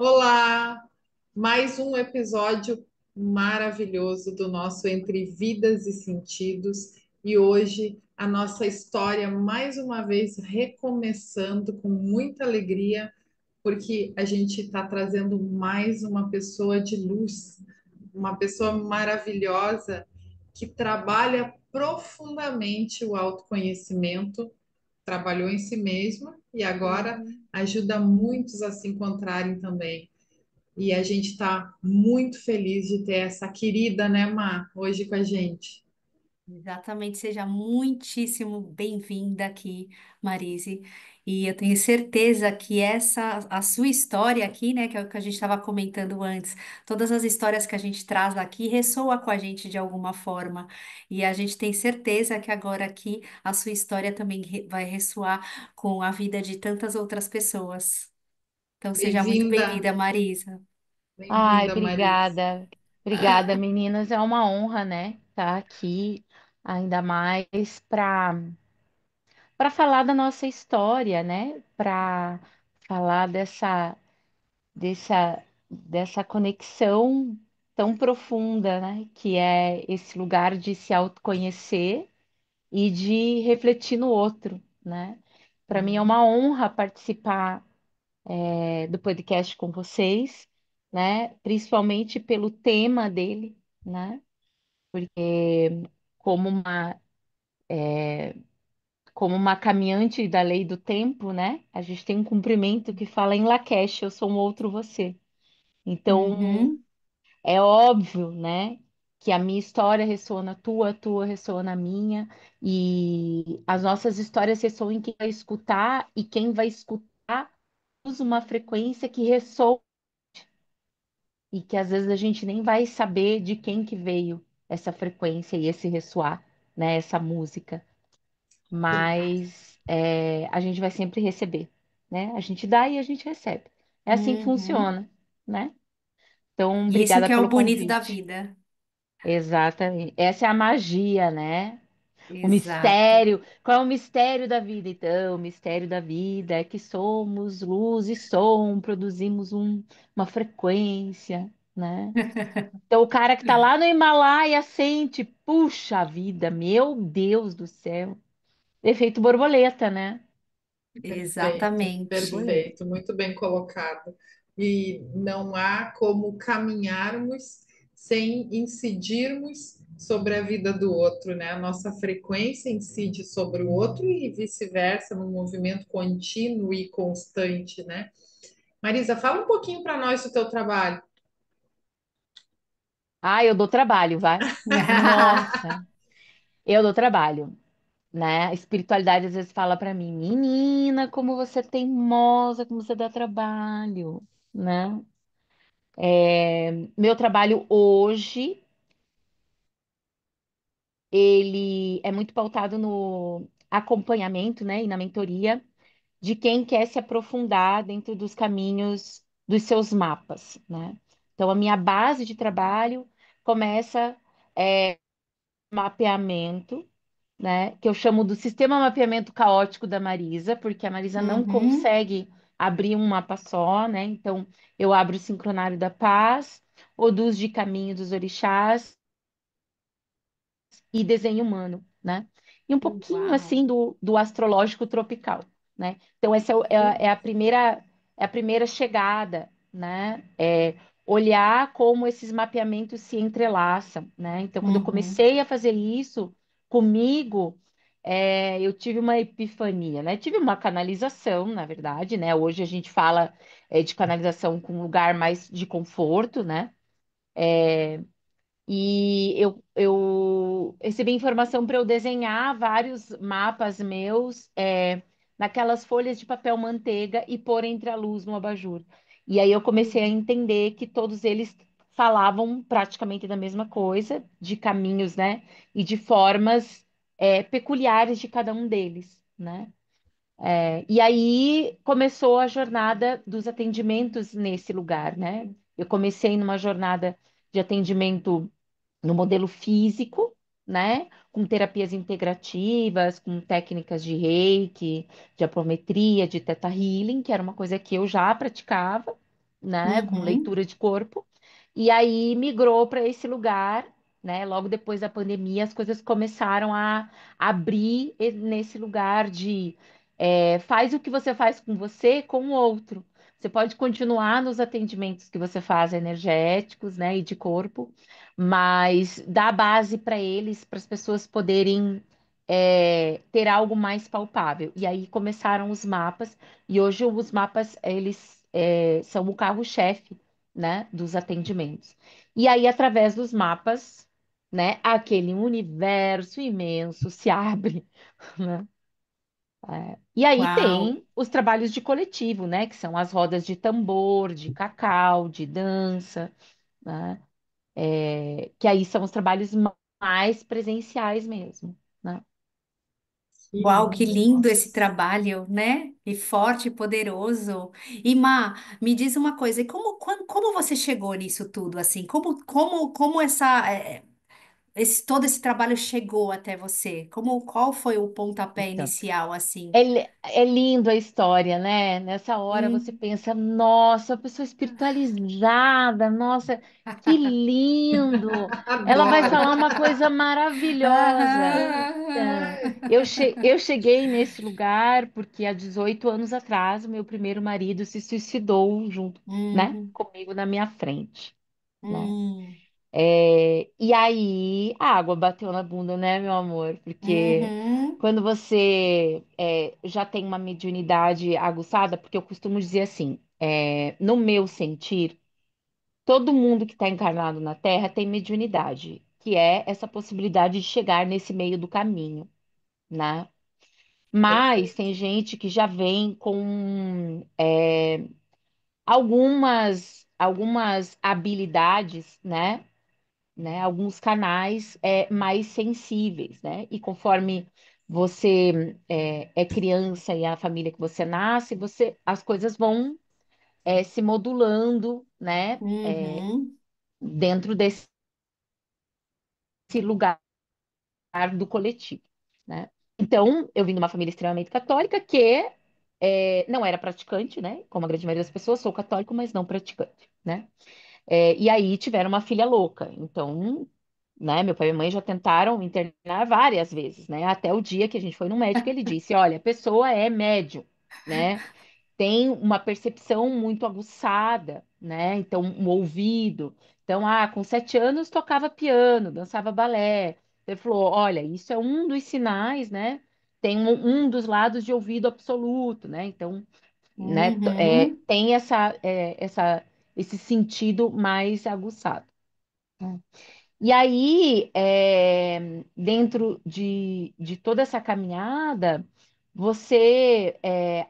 Olá! Mais um episódio maravilhoso do nosso Entre Vidas e Sentidos. E hoje a nossa história, mais uma vez, recomeçando com muita alegria, porque a gente está trazendo mais uma pessoa de luz, uma pessoa maravilhosa que trabalha profundamente o autoconhecimento, trabalhou em si mesma e agora Uhum. ajuda muitos a se encontrarem também. E a gente está muito feliz de ter essa querida, né, Má, hoje com a gente. Exatamente, seja muitíssimo bem-vinda aqui, Marise. E eu tenho certeza que a sua história aqui, né, que é o que a gente estava comentando antes, todas as histórias que a gente traz aqui ressoa com a gente de alguma forma. E a gente tem certeza que agora aqui a sua história também vai ressoar com a vida de tantas outras pessoas. Então, seja muito Bem-vinda, bem-vinda, Marisa. Ai, bem-vinda, Marisa. obrigada. Obrigada, meninas. É uma honra, né, estar aqui, ainda mais para falar da nossa história, né? Para falar dessa conexão tão profunda, né, que é esse lugar de se autoconhecer e de refletir no outro, né? Para mim é uma honra participar do podcast com vocês, né? Principalmente pelo tema dele, né? Como uma, como uma caminhante da lei do tempo, né? A gente tem um cumprimento que fala em Lakesh, eu sou um outro você. Então, Uhum, é óbvio, né? Que a minha história ressoa na tua, a tua ressoa na minha, e as nossas histórias ressoam em quem vai escutar, e quem vai escutar usa uma frequência que ressoa e que às vezes a gente nem vai saber de quem que veio essa frequência e esse ressoar, né? Essa música, mas a gente vai sempre receber, né? A gente dá e a gente recebe. É assim que uhum. funciona, né? Então, Isso obrigada que é o pelo bonito da convite. vida. Exatamente. Essa é a magia, né? O Exato. mistério. Qual é o mistério da vida? Então, o mistério da vida é que somos luz e som, produzimos uma frequência, né? Então, o cara que tá lá no Himalaia sente, puxa vida, meu Deus do céu. Efeito borboleta, né? Perfeito, Exatamente. perfeito, muito bem colocado. E não há como caminharmos sem incidirmos sobre a vida do outro, né? A nossa frequência incide sobre o outro e vice-versa, num movimento contínuo e constante, né? Marisa, fala um pouquinho para nós do teu trabalho. Ah, eu dou trabalho, vai. Nossa, eu dou trabalho, né? A espiritualidade às vezes fala pra mim, menina, como você é teimosa, como você dá trabalho, né? Meu trabalho hoje, ele é muito pautado no acompanhamento, né? E na mentoria de quem quer se aprofundar dentro dos caminhos dos seus mapas, né? Então, a minha base de trabalho começa mapeamento, né? Que eu chamo do sistema mapeamento caótico da Marisa, porque a Marisa não Uhum. consegue abrir um mapa só, né? Então, eu abro o sincronário da paz, o dos de caminho dos orixás e desenho humano, né? E um pouquinho Uau. assim do astrológico tropical, né? Então essa é a primeira chegada, né? É olhar como esses mapeamentos se entrelaçam, né? Então quando eu Uhum. comecei a fazer isso comigo, eu tive uma epifania, né? Tive uma canalização, na verdade, né? Hoje a gente fala de canalização com um lugar mais de conforto, né? E eu recebi informação para eu desenhar vários mapas meus naquelas folhas de papel manteiga e pôr entre a luz no abajur. E aí eu comecei a entender que todos eles falavam praticamente da mesma coisa, de caminhos, né? E de formas peculiares de cada um deles, né? E aí começou a jornada dos atendimentos nesse lugar, né? Eu comecei numa jornada de atendimento no modelo físico, né? Com terapias integrativas, com técnicas de reiki, de apometria, de teta healing, que era uma coisa que eu já praticava. né, com Uhum. leitura de corpo, e aí migrou para esse lugar, né? Logo depois da pandemia, as coisas começaram a abrir nesse lugar de faz o que você faz com você, com o outro. Você pode continuar nos atendimentos que você faz energéticos, né, e de corpo, mas dá base para eles, para as pessoas poderem ter algo mais palpável. E aí começaram os mapas, e hoje os mapas, eles são o carro-chefe, né, dos atendimentos. E aí, através dos mapas, né, aquele universo imenso se abre, né? E aí Uau! tem os trabalhos de coletivo, né, que são as rodas de tambor, de cacau, de dança, né? Que aí são os trabalhos mais presenciais mesmo, né? Que Uau, que lindo, lindo esse nossa. trabalho, né? E forte, e poderoso. E Má, me diz uma coisa, e como você chegou nisso tudo, assim? Como todo esse trabalho chegou até você? Qual foi o pontapé Então, inicial, assim? é lindo a história, né? Nessa hora você Hum. pensa, nossa, uma pessoa espiritualizada, nossa, que lindo! Ela vai Adoro. falar uma coisa maravilhosa. Então, eu cheguei nesse lugar porque há 18 anos atrás, o meu primeiro marido se suicidou junto, né, Uhum, comigo na minha frente, né? uhum, E aí a água bateu na bunda, né, meu amor? Porque uhum, quando você já tem uma mediunidade aguçada, porque eu costumo dizer assim, no meu sentir, todo mundo que está encarnado na Terra tem mediunidade, que é essa possibilidade de chegar nesse meio do caminho, né? Mas Perfeito. tem gente que já vem com algumas habilidades, né, alguns canais mais sensíveis, né? E conforme você é criança e a família que você nasce, as coisas vão se modulando, né? uhum, Dentro desse lugar do coletivo, né? Então, eu vim de uma família extremamente católica que não era praticante, né? Como a grande maioria das pessoas, sou católico, mas não praticante, né? E aí tiveram uma filha louca. Então, né, meu pai e minha mãe já tentaram internar várias vezes, né? Até o dia que a gente foi no médico, ele disse: olha, a pessoa é médium, né? Tem uma percepção muito aguçada, né? Então, um ouvido. Então, com 7 anos tocava piano, dançava balé. Ele falou: olha, isso é um dos sinais, né? Tem um dos lados de ouvido absoluto, né? Então, né? uhum, Tem esse sentido mais aguçado. Né? E aí, dentro de toda essa caminhada, você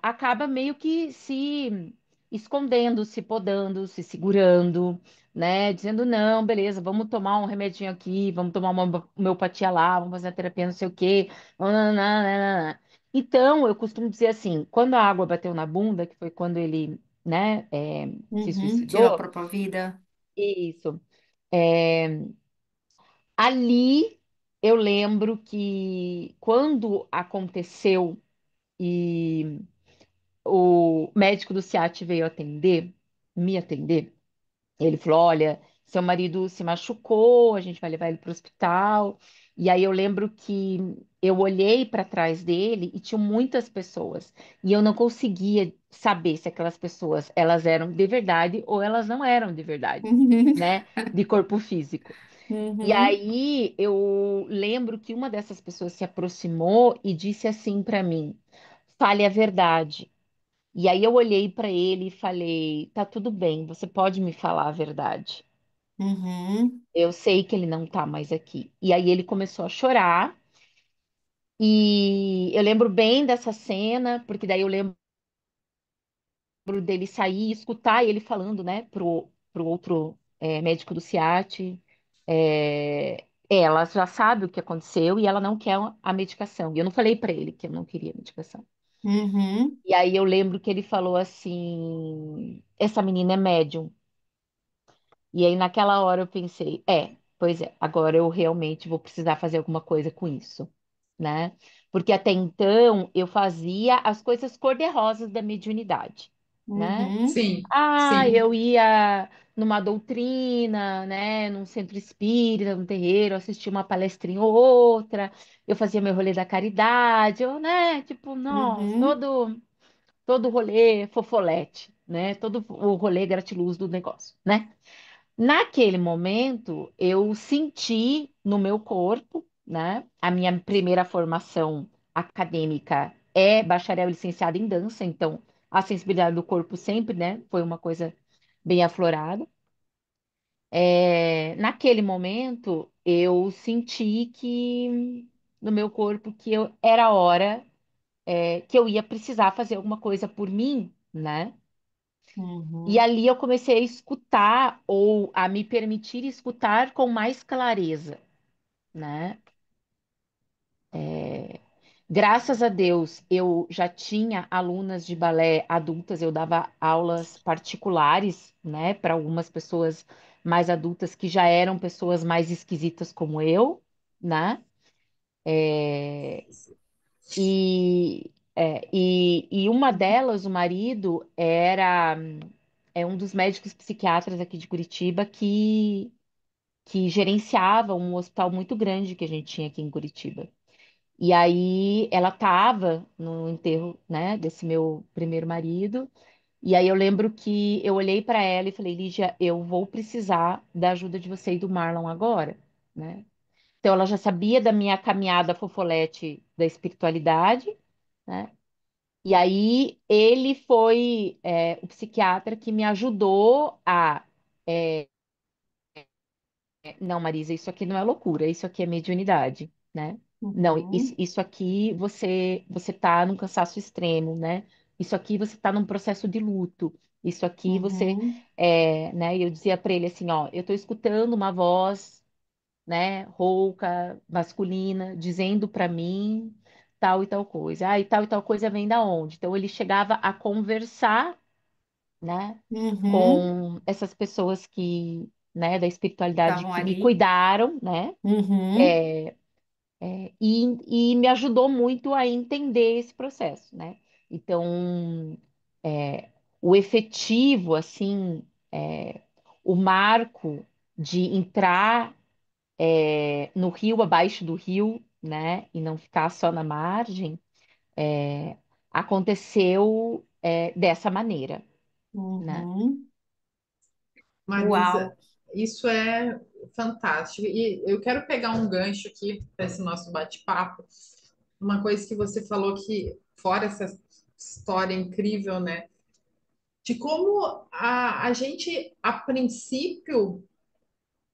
acaba meio que se escondendo, se podando, se segurando, né? Dizendo, não, beleza, vamos tomar um remedinho aqui, vamos tomar uma homeopatia lá, vamos fazer a terapia não sei o quê. Nananana. Então, eu costumo dizer assim, quando a água bateu na bunda, que foi quando ele, né, se uhum. Tirou a suicidou, própria vida. isso. é, Ali eu lembro que quando aconteceu e o médico do SEAT veio me atender, ele falou: olha, seu marido se machucou, a gente vai levar ele para o hospital. E aí eu lembro que eu olhei para trás dele e tinham muitas pessoas. E eu não conseguia saber se aquelas pessoas elas eram de verdade ou elas não eram de verdade, Uhum, né? De corpo físico. E uhum, aí eu lembro que uma dessas pessoas se aproximou e disse assim para mim: fale a verdade. E aí eu olhei para ele e falei: tá tudo bem, você pode me falar a verdade. uhum, Eu sei que ele não tá mais aqui. E aí ele começou a chorar. E eu lembro bem dessa cena, porque daí eu lembro dele sair e escutar ele falando, né, pro outro médico do SEAT. Ela já sabe o que aconteceu e ela não quer a medicação. E eu não falei para ele que eu não queria medicação. uhum, E aí eu lembro que ele falou assim: essa menina é médium. E aí naquela hora eu pensei: pois é, agora eu realmente vou precisar fazer alguma coisa com isso, né? Porque até então eu fazia as coisas cor-de-rosas da mediunidade. né? Uhum. Sim, Ah, sim. eu ia numa doutrina, né, num centro espírita, num terreiro, assistia uma palestrinha ou outra, eu fazia meu rolê da caridade, eu, né, tipo, nossa, Uhum. todo rolê fofolete, né? Todo o rolê gratiluz do negócio, né? Naquele momento, eu senti no meu corpo, né? A minha primeira formação acadêmica é bacharel e licenciada em dança, então a sensibilidade do corpo sempre, né? Foi uma coisa bem aflorada. Naquele momento, eu senti que no meu corpo que eu era hora, que eu ia precisar fazer alguma coisa por mim, né? E Uhum. ali eu comecei a escutar ou a me permitir escutar com mais clareza, né? Graças a Deus, eu já tinha alunas de balé adultas, eu dava aulas particulares, né, para algumas pessoas mais adultas que já eram pessoas mais esquisitas como eu, né? E uma delas, o marido, é um dos médicos psiquiatras aqui de Curitiba que gerenciava um hospital muito grande que a gente tinha aqui em Curitiba. E aí ela estava no enterro, né, desse meu primeiro marido. E aí eu lembro que eu olhei para ela e falei, Lígia, eu vou precisar da ajuda de você e do Marlon agora, né? Então ela já sabia da minha caminhada fofolete da espiritualidade, né? E aí ele foi o psiquiatra que me ajudou a não, Marisa, isso aqui não é loucura, isso aqui é mediunidade, né? Não, isso, Uhum. isso aqui você tá num cansaço extremo, né? Isso aqui você tá num processo de luto. Isso aqui Uhum. né? E eu dizia para ele assim, ó, eu tô escutando uma voz, né, rouca, masculina, dizendo para mim tal e tal coisa. Ah, e tal coisa vem da onde? Então ele chegava a conversar, né, Uhum. com essas pessoas que, né, da espiritualidade Estavam que me ali. cuidaram, né? Uhum. É, e me ajudou muito a entender esse processo, né? Então, é, o efetivo, assim, o marco de entrar no rio, abaixo do rio, né? E não ficar só na margem, aconteceu, dessa maneira, né? Uhum. Marisa, Uau. isso é fantástico. E eu quero pegar um gancho aqui para esse nosso bate-papo. Uma coisa que você falou que, fora essa história incrível, né? De como a gente, a princípio,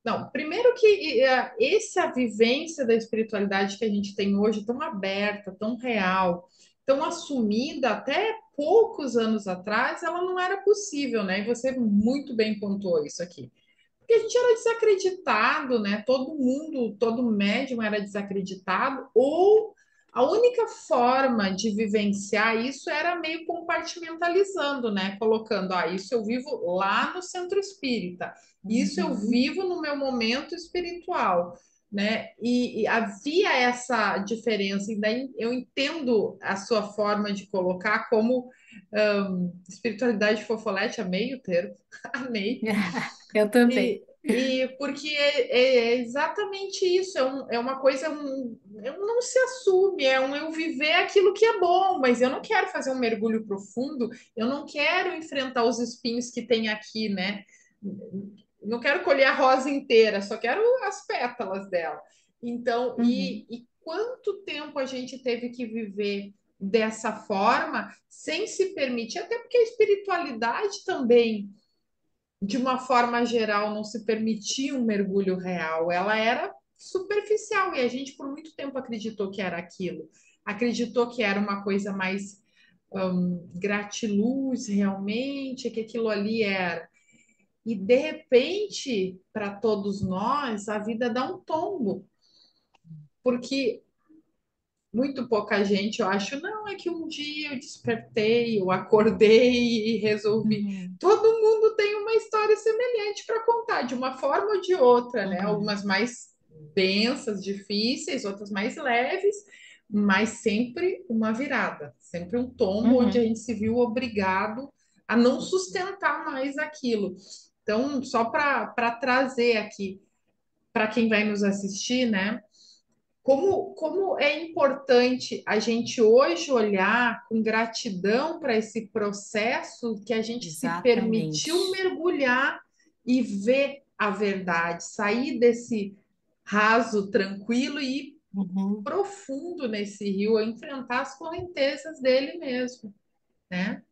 não, primeiro que essa vivência da espiritualidade que a gente tem hoje, tão aberta, tão real, tão assumida, até poucos anos atrás, ela não era possível, né? E você muito bem pontuou isso aqui. Porque a gente era desacreditado, né? Todo mundo, todo médium era desacreditado, ou a única forma de vivenciar isso era meio compartimentalizando, né? Colocando, isso eu vivo lá no centro espírita, isso eu Uhum. vivo no meu momento espiritual, né? E havia essa diferença, e daí eu entendo a sua forma de colocar como espiritualidade fofolete, amei o termo, amei. Eu também. E porque é exatamente isso, é uma coisa, não se assume, eu viver aquilo que é bom, mas eu não quero fazer um mergulho profundo, eu não quero enfrentar os espinhos que tem aqui, né? Não quero colher a rosa inteira, só quero as pétalas dela. Então, Uhum. e quanto tempo a gente teve que viver dessa forma, sem se permitir, até porque a espiritualidade também de uma forma geral, não se permitia um mergulho real, ela era superficial e a gente por muito tempo acreditou que era aquilo, acreditou que era uma coisa mais gratiluz realmente, que aquilo ali era. E de repente, para todos nós, a vida dá um tombo, porque muito pouca gente, eu acho, não, é que um dia eu despertei, eu acordei e resolvi. Uhum, Todo mundo tem uma história semelhante para contar, de uma forma ou de outra, né? uhum, Algumas mais densas, difíceis, outras mais leves, mas sempre uma virada, sempre um tombo onde a uhum, gente se viu obrigado a não sustentar mais aquilo. Então, só para trazer aqui para quem vai nos assistir, né? Como é importante a gente hoje olhar com gratidão para esse processo que a gente se permitiu Exatamente. mergulhar e ver a verdade, sair desse raso tranquilo e ir Uhum. profundo nesse rio, enfrentar as correntezas dele mesmo, né?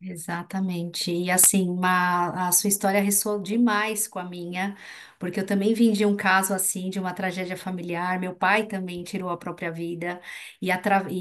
Exatamente. E assim, a sua história ressoou demais com a minha, porque eu também vim de um caso assim, de uma tragédia familiar. Meu pai também tirou a própria vida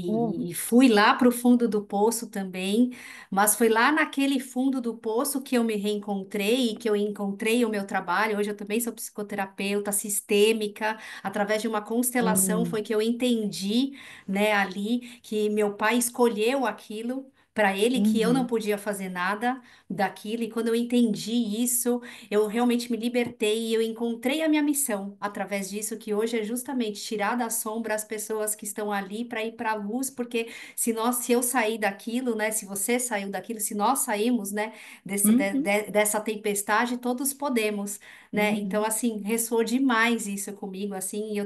Hum, e fui lá para o fundo do poço também, mas foi lá naquele fundo do poço que eu me reencontrei e que eu encontrei o meu trabalho. Hoje eu também sou psicoterapeuta sistêmica, através de uma constelação foi hum, que eu entendi, né, ali que meu pai escolheu aquilo para ele que eu não uhum, podia fazer nada daquilo, e quando eu entendi isso, eu realmente me libertei e eu encontrei a minha missão através disso, que hoje é justamente tirar da sombra as pessoas que estão ali para ir para a luz, porque se eu sair daquilo, né, se você saiu daquilo, se nós saímos, né, uhum, dessa tempestade, todos podemos, né? Então, uhum. assim, ressoou demais isso comigo, assim,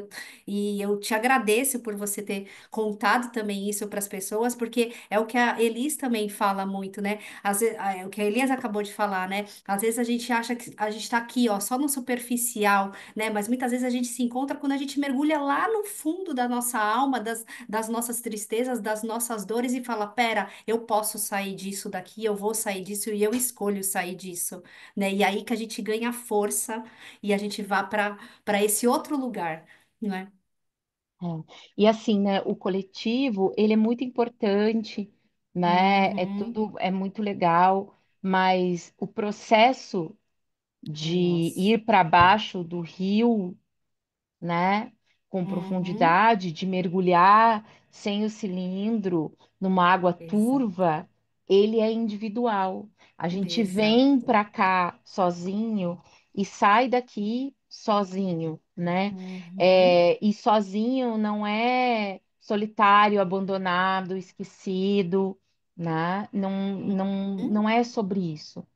e eu te agradeço por você ter contado também isso para as pessoas, porque é o que a Elis também fala muito, né? É o que a Elias acabou de falar, né? Às vezes a gente acha que a gente está aqui, ó, só no superficial, né? Mas muitas vezes a gente se encontra quando a gente mergulha lá no fundo da nossa alma, das nossas tristezas, das nossas dores e fala: pera, eu posso sair disso daqui, eu vou sair disso e eu escolho sair disso, né? E aí que a gente ganha força e a gente vá para esse outro lugar, não é? É. E assim, né, o coletivo, ele é muito importante, né? É Uhum. tudo, é muito legal, mas o processo de Nossa. ir para baixo do rio, né? Com Uhum. profundidade, de mergulhar sem o cilindro numa água Exato. turva, ele é individual. A gente vem Exato. para cá sozinho e sai daqui sozinho, né? Uhum. É, e sozinho não é solitário, abandonado, esquecido, né? Não Uhum. é sobre isso,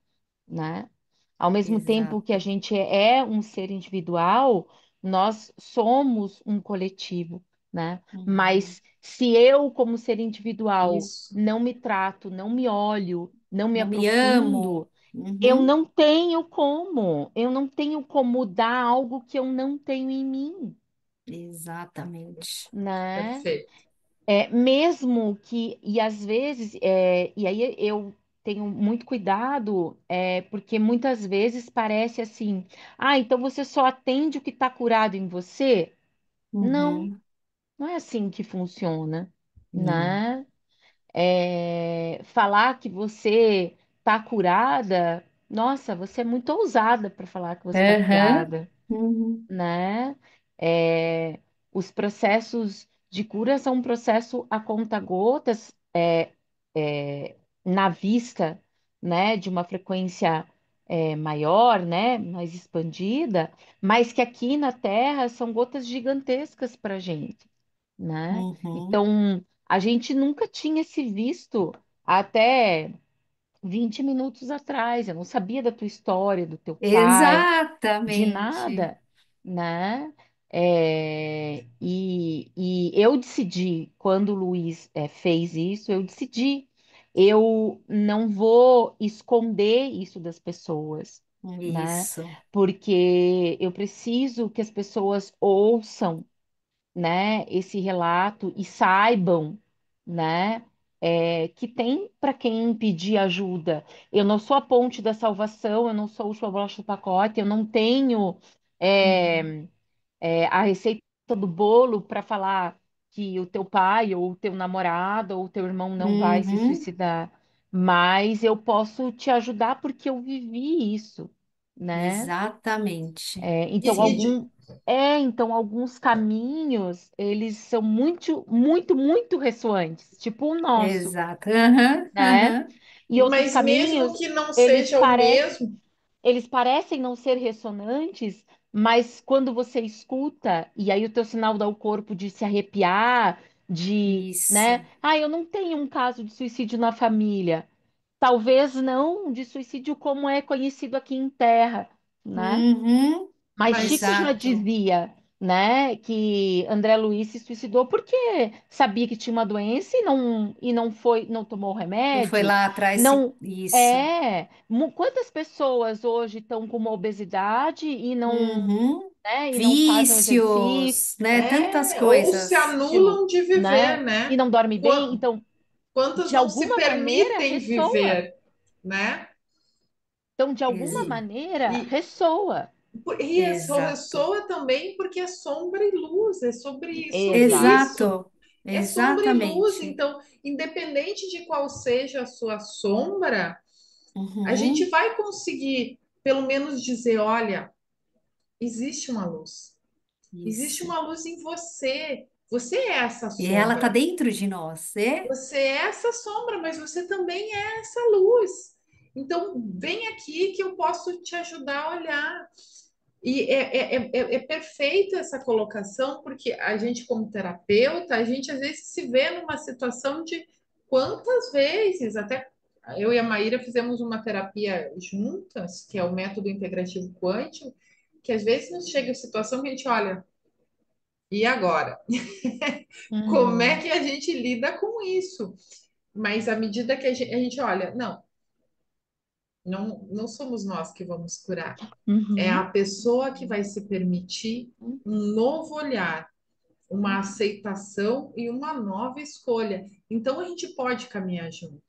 né? Ao mesmo tempo que a Exato. gente é um ser individual, nós somos um coletivo, né? Uhum. Mas se eu, como ser individual, Isso. não me trato, não me olho, não me Não me amo. aprofundo, Uhum. eu não tenho como dar algo que eu não tenho em mim, Exatamente. né? Perfeito. É, mesmo que, e às vezes, e aí eu tenho muito cuidado, porque muitas vezes parece assim, ah, então você só atende o que está curado em você? Não, Uhum. não é assim que funciona, Não. né? Falar que você está curada, nossa, você é muito ousada para falar que você está Aham. curada, Uhum. né? É, os processos de cura são um processo a conta-gotas, na vista, né, de uma frequência maior, né, mais expandida, mas que aqui na Terra são gotas gigantescas para a gente, né? Uhum. Então, a gente nunca tinha se visto até 20 minutos atrás. Eu não sabia da tua história, do teu pai, de Exatamente. nada, né? E eu decidi, quando o Luiz fez isso, eu decidi, eu não vou esconder isso das pessoas, né? Isso. Porque eu preciso que as pessoas ouçam, né, esse relato e saibam, né, que tem para quem pedir ajuda. Eu não sou a ponte da salvação, eu não sou o última bolacha do pacote, eu não tenho Uhum. é, a receita do bolo para falar que o teu pai ou o teu namorado ou o teu irmão não vai se Uhum. suicidar, mas eu posso te ajudar porque eu vivi isso, né? Exatamente. É, então, E, e Sim. de- então alguns caminhos, eles são muito, muito, muito ressoantes, tipo o nosso, Exato. Aham. né? Aham. E outros mas mesmo caminhos, que não eles seja o parecem, mesmo, eles parecem não ser ressonantes, mas quando você escuta, e aí o teu sinal dá o corpo de se arrepiar, de, Isso. né? Ah, eu não tenho um caso de suicídio na família. talvez não de suicídio como é conhecido aqui em Terra, né? Uhum. Mas Chico Mas já Exato. dizia, né, que André Luiz se suicidou porque sabia que tinha uma doença e não foi, não tomou Não foi remédio. lá atrás Não isso. quantas pessoas hoje estão com uma obesidade e não, Uhum. né, e não fazem um exercício, Vícios, né? Tantas ou se coisas. anulam de viver, né, e né? não dorme bem? Qua- Então, Quantas de não se alguma maneira permitem ressoa. viver, né? Então, de alguma Ex- maneira E, ressoa. e Exato. ressoa também porque é sombra e luz, é sobre Exato. isso. Exato. É sombra e luz. Exatamente. Então, independente de qual seja a sua sombra, a gente Uhum. vai conseguir, pelo menos, dizer: olha, existe uma luz. Existe Isso. uma luz em você. Você é essa E ela tá sombra. dentro de nós, é? Você é essa sombra, mas você também é essa luz. Então, vem aqui que eu posso te ajudar a olhar. E é perfeita essa colocação, porque a gente, como terapeuta, a gente às vezes se vê numa situação de quantas vezes, até eu e a Maíra fizemos uma terapia juntas, que é o método integrativo quântico, que às vezes nos chega a situação que a gente olha, e agora? Como é Uhum. que a gente lida com isso? Mas à medida que a gente olha, não, não somos nós que vamos curar. É a Uhum. pessoa que vai se permitir um novo olhar, uma aceitação e uma nova escolha. Então a gente pode caminhar junto.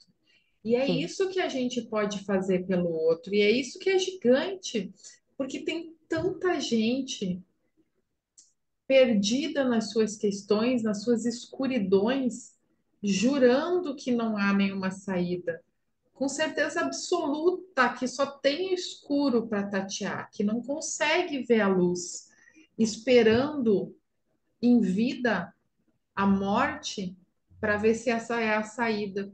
E é Sim. isso que a gente pode fazer pelo outro. E é isso que é gigante, porque tem tanta gente perdida nas suas questões, nas suas escuridões, jurando que não há nenhuma saída, com certeza absoluta que só tem escuro para tatear, que não consegue ver a luz, esperando em vida a morte para ver se essa é a saída,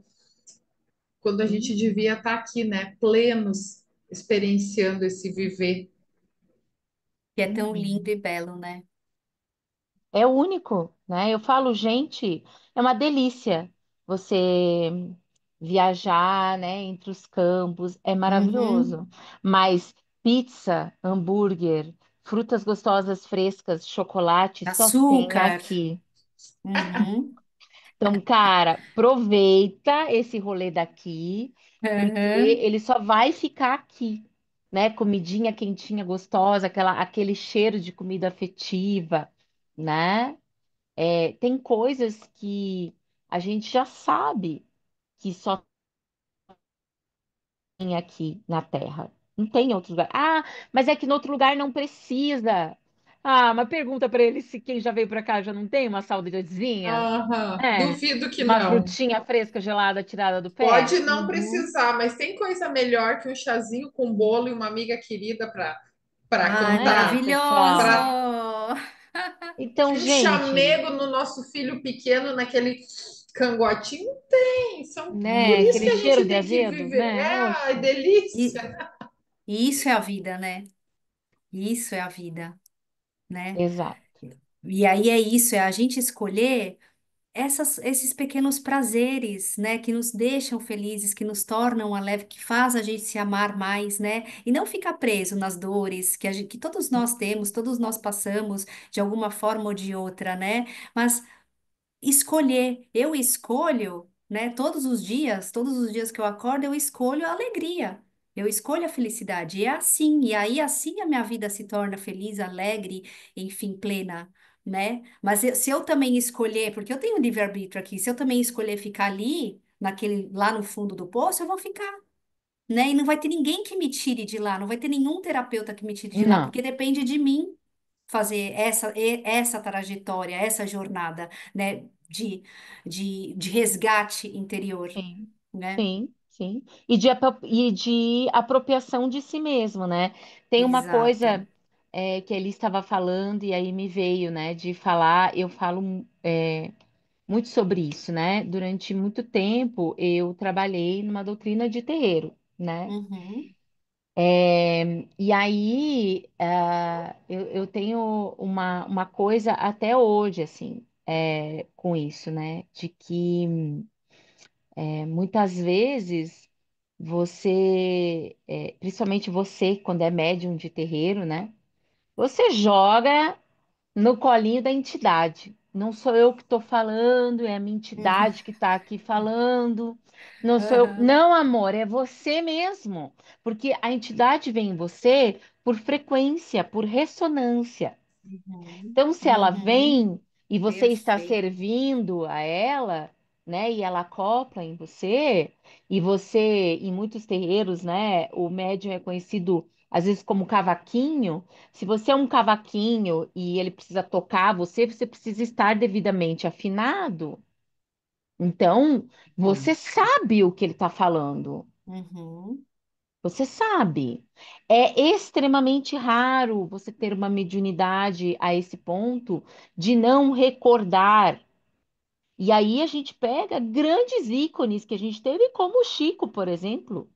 quando a gente Sim. devia estar aqui, né, plenos, experienciando esse viver. Que é tão lindo Uhum. e belo, né? É único, né? Eu falo, gente, é uma delícia você viajar, né, entre os campos, é Uhum. maravilhoso. Mas pizza, hambúrguer, frutas gostosas, frescas, chocolate, só tem Açúcar. aqui. Uhum. Então, cara, aproveita esse rolê daqui, porque Uhum. ele só vai ficar aqui, né? Comidinha quentinha, gostosa, aquele cheiro de comida afetiva, né? Tem coisas que a gente já sabe que só tem aqui na Terra. Não tem em outro lugar. Ah, mas é que no outro lugar não precisa. Ah, mas pergunta para ele se quem já veio para cá já não tem uma saudadezinha, Aham, né? duvido que Uma não. frutinha fresca gelada tirada do pé. Pode não Uhum. precisar, mas tem coisa melhor que um chazinho com bolo e uma amiga querida para Ai, Não é, contar, maravilhoso! pessoal? para Então, e um gente, chamego no nosso filho pequeno naquele cangotinho tem. Por né? isso que Aquele a cheiro gente de tem que azedo, viver. né? É, ai, Oxe. E, delícia. e isso é a vida, né? Isso é a vida, né? Exato. E aí é isso, é a gente escolher esses pequenos prazeres, né, que nos deixam felizes, que nos tornam alegre, que faz a gente se amar mais, né, e não ficar preso nas dores que todos nós temos, todos nós passamos de alguma forma ou de outra, né, mas escolher. Eu escolho, né? Todos os dias que eu acordo, eu escolho a alegria. Eu escolho a felicidade. E é assim, e aí assim a minha vida se torna feliz, alegre, enfim, plena, né? Mas se eu também escolher, porque eu tenho livre-arbítrio aqui, se eu também escolher ficar ali, lá no fundo do poço, eu vou ficar, né? E não vai ter ninguém que me tire de lá, não vai ter nenhum terapeuta que me tire de lá, Não. porque depende de mim fazer essa trajetória, essa jornada, né, de resgate interior, Sim, né? sim, sim. E de apropriação de si mesmo, né? Tem uma Exato. coisa que ele estava falando e aí me veio, né? De falar, eu falo muito sobre isso, né? Durante muito tempo eu trabalhei numa doutrina de terreiro, né? Uhum, E aí eu tenho uma coisa até hoje, assim, com isso, né? De que muitas vezes. principalmente você, quando é médium de terreiro, né? Você joga no colinho da entidade. Não sou eu que estou falando, é a minha Uhum. entidade que está aqui falando. Não sou eu. Aham. Não, amor, é você mesmo. Porque a entidade vem em você por frequência, por ressonância. Uhum. Então, se ela Uhum. vem e você está Perfeito. servindo a ela, né, e ela acopla em você, e você, em muitos terreiros, né, o médium é conhecido às vezes como cavaquinho. Se você é um cavaquinho e ele precisa tocar você, você precisa estar devidamente afinado. Então, você Hum. sabe o que ele está falando. Uhum. Você sabe. É extremamente raro você ter uma mediunidade a esse ponto de não recordar. E aí a gente pega grandes ícones que a gente teve, como o Chico, por exemplo,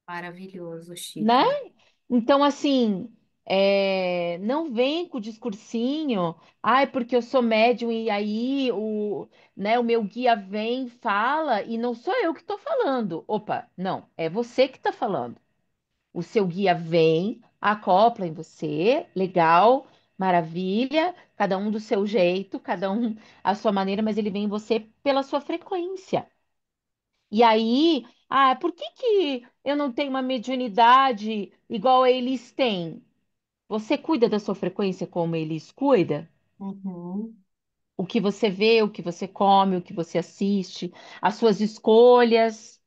Maravilhoso, né? Chico. Então, assim, não vem com o discursinho, ai, porque eu sou médium e aí o meu guia vem, fala, e não sou eu que estou falando. Opa, não, é você que está falando. O seu guia vem, acopla em você, legal, maravilha, cada um do seu jeito, cada um à sua maneira, mas ele vem em você pela sua frequência. E aí, por que que eu não tenho uma mediunidade igual eles têm? Você cuida da sua frequência como eles cuidam? Uhum. O que você vê, o que você come, o que você assiste, as suas escolhas,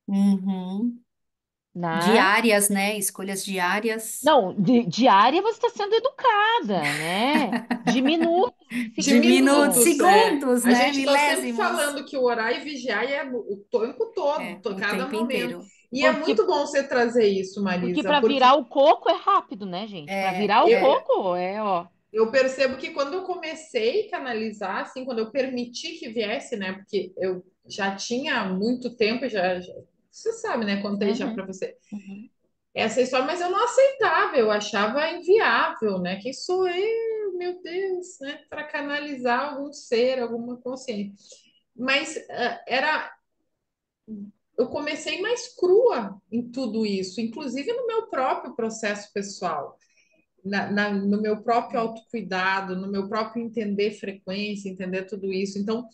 Uhum. né? Diárias, né? Escolhas diárias. Não, diária você está sendo educada, né? De minutos, de De De minutos, minutos, segundinhos. é. segundos, A né? gente está sempre Milésimos. falando que o orar e vigiar é o tempo todo, É, o cada tempo momento. inteiro. E é Porque, muito bom você trazer isso, porque Marisa, para virar porque o coco é rápido, né, gente? Para É, virar o eu, é. coco ó. eu percebo que quando eu comecei a canalizar, assim, quando eu permiti que viesse, né? Porque eu já tinha há muito tempo, você sabe, né? Contei já para Uhum, você uhum, essa história, mas eu não aceitava, eu achava inviável, né? Quem sou eu, meu Deus, né? Para canalizar algum ser, alguma consciência. Mas eu comecei mais crua em tudo isso, inclusive no meu próprio processo pessoal, no meu próprio É. autocuidado, no meu próprio entender frequência, entender tudo isso. Então,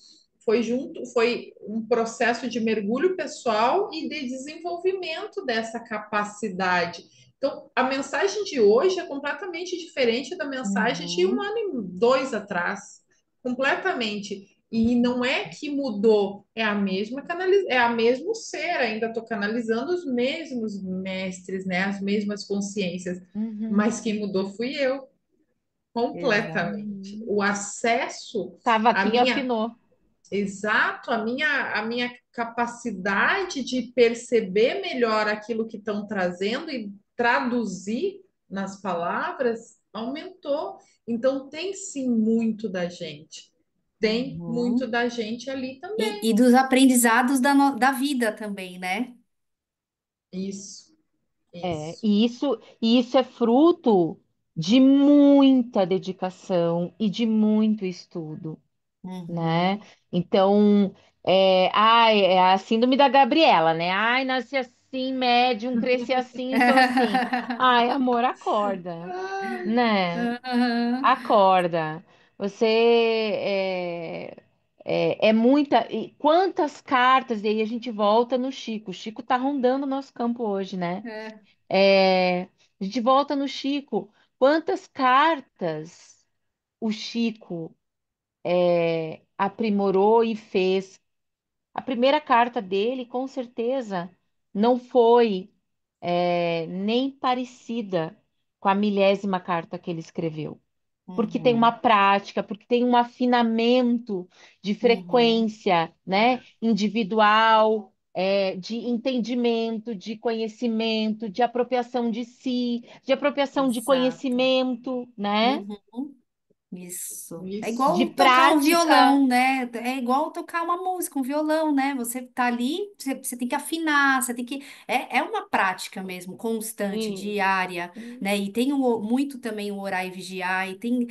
foi um processo de mergulho pessoal e de desenvolvimento dessa capacidade. Então, a mensagem de hoje é completamente diferente da mensagem de um Uhum. ano e dois atrás. Completamente. E não é que mudou, é a mesma é a mesmo ser, ainda estou canalizando os mesmos mestres, né? As mesmas consciências, uhum, mas quem mudou fui eu, Exato. completamente. uhum. O acesso à Cavaquinho minha, afinou. exato, a minha capacidade de perceber melhor aquilo que estão trazendo e traduzir nas palavras aumentou. Então tem sim muito da gente. Tem muito Uhum. da gente ali também. E dos aprendizados da vida também, né? Isso, É, isso. e isso é fruto de muita dedicação e de muito estudo, né? Uhum. Então, é a síndrome da Gabriela, né? Ai, nasci assim, médium, cresci assim, sou assim. Ai, amor, acorda, né? Aham. Acorda. Você é muita. E quantas cartas? E aí a gente volta no Chico. O Chico tá rondando o nosso campo hoje, né? É. A gente volta no Chico. Quantas cartas o Chico aprimorou e fez? A primeira carta dele, com certeza, não foi nem parecida com a milésima carta que ele escreveu. Porque tem uma Uhum. prática, porque tem um afinamento de Uhum. frequência, né, individual, de entendimento, de conhecimento, de apropriação de si, de apropriação de Exato. conhecimento, né? Uhum. Isso. É Isso. de igual tocar um prática. violão, né? É igual tocar uma música, um violão, né? Você tá ali, você tem que afinar, você tem que. É uma prática mesmo, constante, diária, Isso. né? E tem muito também o orar e vigiar, e tem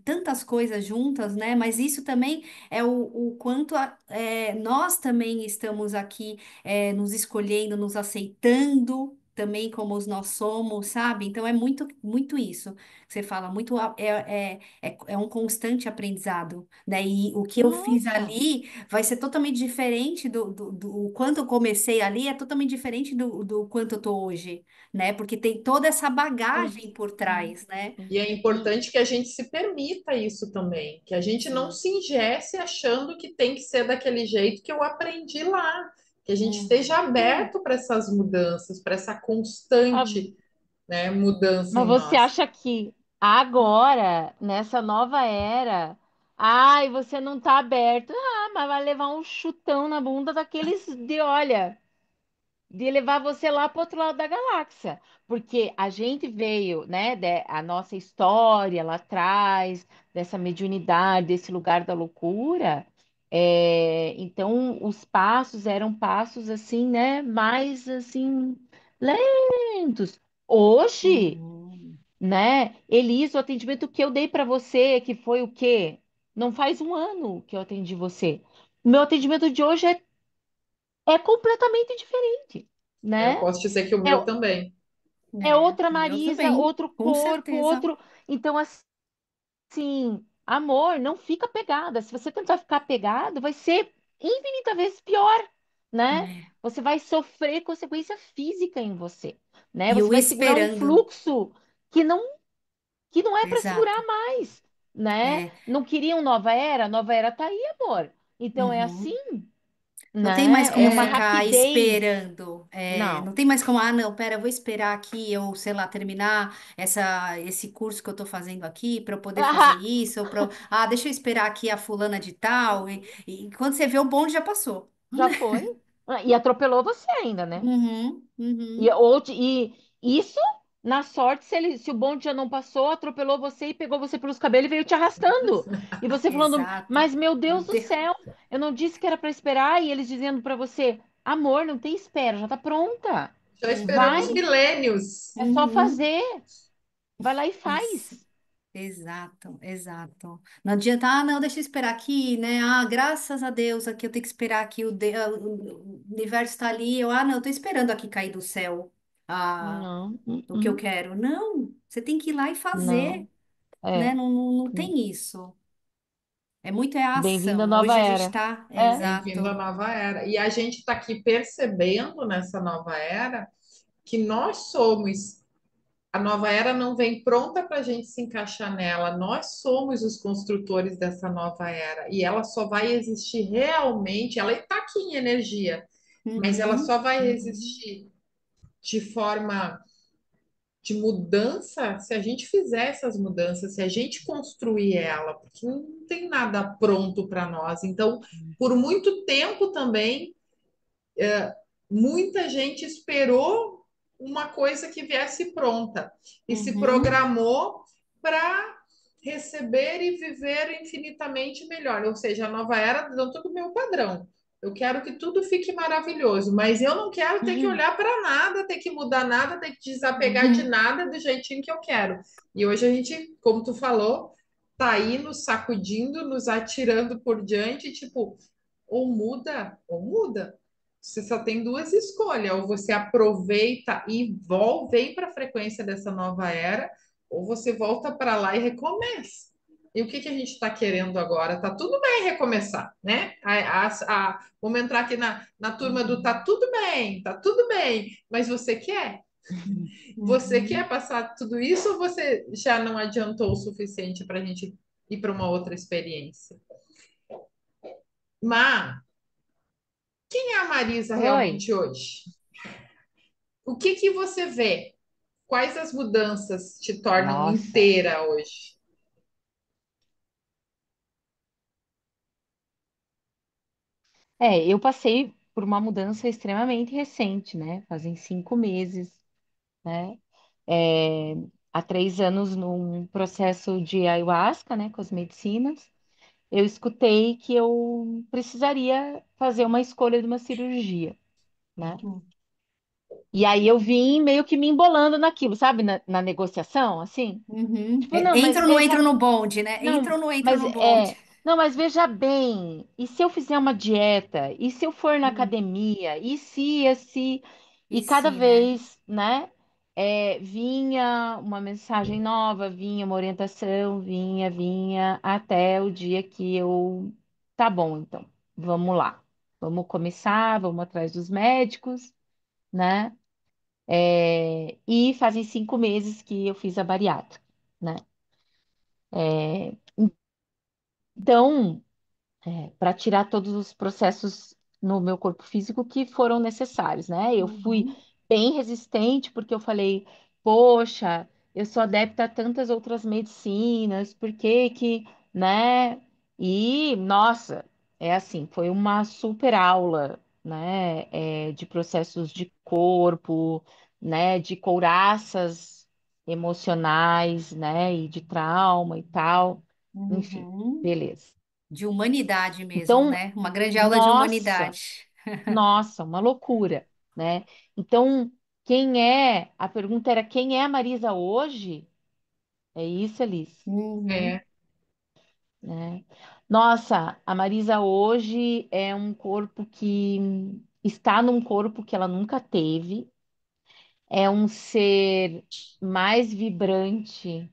tantas coisas juntas, né? Mas isso também é o quanto nós também estamos aqui nos escolhendo, nos aceitando. Também como nós somos, sabe? Então é muito, muito isso. Que Você fala muito é um constante aprendizado, né? E o que eu fiz Nossa. ali vai ser totalmente diferente o quanto eu comecei ali, é totalmente diferente do quanto eu tô hoje, né? Porque tem toda essa Sim. bagagem por Sim. trás, né? Sim. E é E, importante que a gente se permita isso também, que a gente não Sim. se ingesse achando que tem que ser daquele jeito que eu aprendi lá, que a gente esteja Uhum. aberto para essas mudanças, para essa ah, constante, né, mudança mas em você nós. acha que agora, nessa nova era, ai, você não tá aberto? Ah, mas vai levar um chutão na bunda daqueles de, olha, de levar você lá para outro lado da galáxia. Porque a gente veio, né, a nossa história lá atrás, dessa mediunidade, desse lugar da loucura. Então, os passos eram passos assim, né, mais assim, lentos. Hoje, Uhum. né, Elis, o atendimento que eu dei para você, que foi o quê? Não faz um ano que eu atendi você. O meu atendimento de hoje é completamente diferente, Eu né? posso dizer que o É, meu também. é outra O meu Marisa, também, outro com corpo, certeza. outro. Então, assim, amor, não fica pegada. Se você tentar ficar pegado, vai ser infinita vezes pior, né? É. Você vai sofrer consequência física em você, né? E Você eu vai segurar um esperando, fluxo que não, que não é para segurar exato. mais, né? É. Não queriam nova era? Nova era tá aí, amor. Então é assim, Uhum. Não tem mais né? É como uma ficar rapidez. esperando. Não. Não. Não tem mais como, ah, não, pera, eu vou esperar aqui, eu, sei lá, terminar esse curso que eu tô fazendo aqui para eu poder fazer isso, ou deixa eu esperar aqui a fulana de tal. E quando você vê, o bonde já passou. Já foi. E atropelou você ainda, né? Uhum, E, uhum. ou, e isso, na sorte, se o bonde já não passou, atropelou você e pegou você pelos cabelos e veio te arrastando. E você falando, Exato. mas meu Meu Deus do Deus. céu, eu não disse que era para esperar. E eles dizendo para você, amor, não tem espera, já tá pronta. Já esperamos Vai, Uhum, milênios. é só uhum. fazer. Vai lá e Isso. faz. Exato, exato. Não adianta, ah, não, deixa eu esperar aqui, né? Ah, graças a Deus, aqui eu tenho que esperar aqui, o universo está ali. Não, eu tô esperando aqui cair do céu Não, o que eu quero. Não, você tem que ir lá e não. fazer, né? É. Não, não, não tem isso. É muito a Bem-vindo à ação. nova Hoje a gente era. tá, É. Bem-vindo à exato. nova era. E a gente está aqui percebendo nessa nova era que nós somos. A nova era não vem pronta para a gente se encaixar nela. Nós somos os construtores dessa nova era. E ela só vai existir realmente. Ela está aqui em energia, mas ela Uhum, só vai uhum, existir de forma de mudança se a gente fizer essas mudanças, se a gente construir ela, porque não tem nada pronto para nós. Então, por muito tempo também muita gente esperou uma coisa que viesse pronta e se uhum, programou para receber e viver infinitamente melhor. Ou seja, a nova era dentro do meu padrão. Eu quero que tudo fique maravilhoso, mas eu não quero ter que uhum, olhar para nada, ter que mudar nada, ter que desapegar de uhum, nada do jeitinho que eu quero. E hoje a gente, como tu falou, tá aí nos sacudindo, nos atirando por diante, tipo, ou muda. Você só tem duas escolhas: ou você aproveita e vem para a frequência dessa nova era, ou você volta para lá e recomeça. E o que que a gente está querendo agora? Tá tudo bem recomeçar, né? Vamos entrar aqui na turma do tá tudo bem, mas você quer? Você quer uhum. passar tudo isso ou você já não adiantou o suficiente para a gente ir para uma outra experiência? Mas quem é a Marisa Oi. realmente hoje? O que que você vê? Quais as mudanças te tornam Nossa. inteira hoje? Eu passei por uma mudança extremamente recente, né? Fazem 5 meses, né? há 3 anos num processo de ayahuasca, né, com as medicinas, eu escutei que eu precisaria fazer uma escolha de uma cirurgia, né? E aí eu vim meio que me embolando naquilo, sabe, na negociação, assim. Uhum. Tipo, não, mas Entro ou não entro veja, no bonde, né? Entro não, ou não entro mas no bonde? é, não, mas veja bem, e se eu fizer uma dieta? E se eu for na Hum. academia? E se? E E cada sim, né? vez, né, vinha uma mensagem nova, vinha uma orientação, vinha, até o dia que eu, tá bom, então, vamos lá. Vamos começar, vamos atrás dos médicos, né? E fazem 5 meses que eu fiz a bariátrica, né? É, então, para tirar todos os processos no meu corpo físico que foram necessários, né? Eu fui Uhum. bem resistente porque eu falei, poxa, eu sou adepta a tantas outras medicinas, por que que, né? E, nossa, é assim, foi uma super aula, né? De processos de corpo, né? De couraças emocionais, né? E de trauma e tal, enfim, Uhum. beleza. De humanidade mesmo, Então, né? Uma grande aula de nossa, humanidade. nossa, uma loucura, né? Então, a pergunta era quem é a Marisa hoje? É isso, Alice, Uhum. É, né? Nossa, a Marisa hoje é um corpo que está num corpo que ela nunca teve, é um ser mais vibrante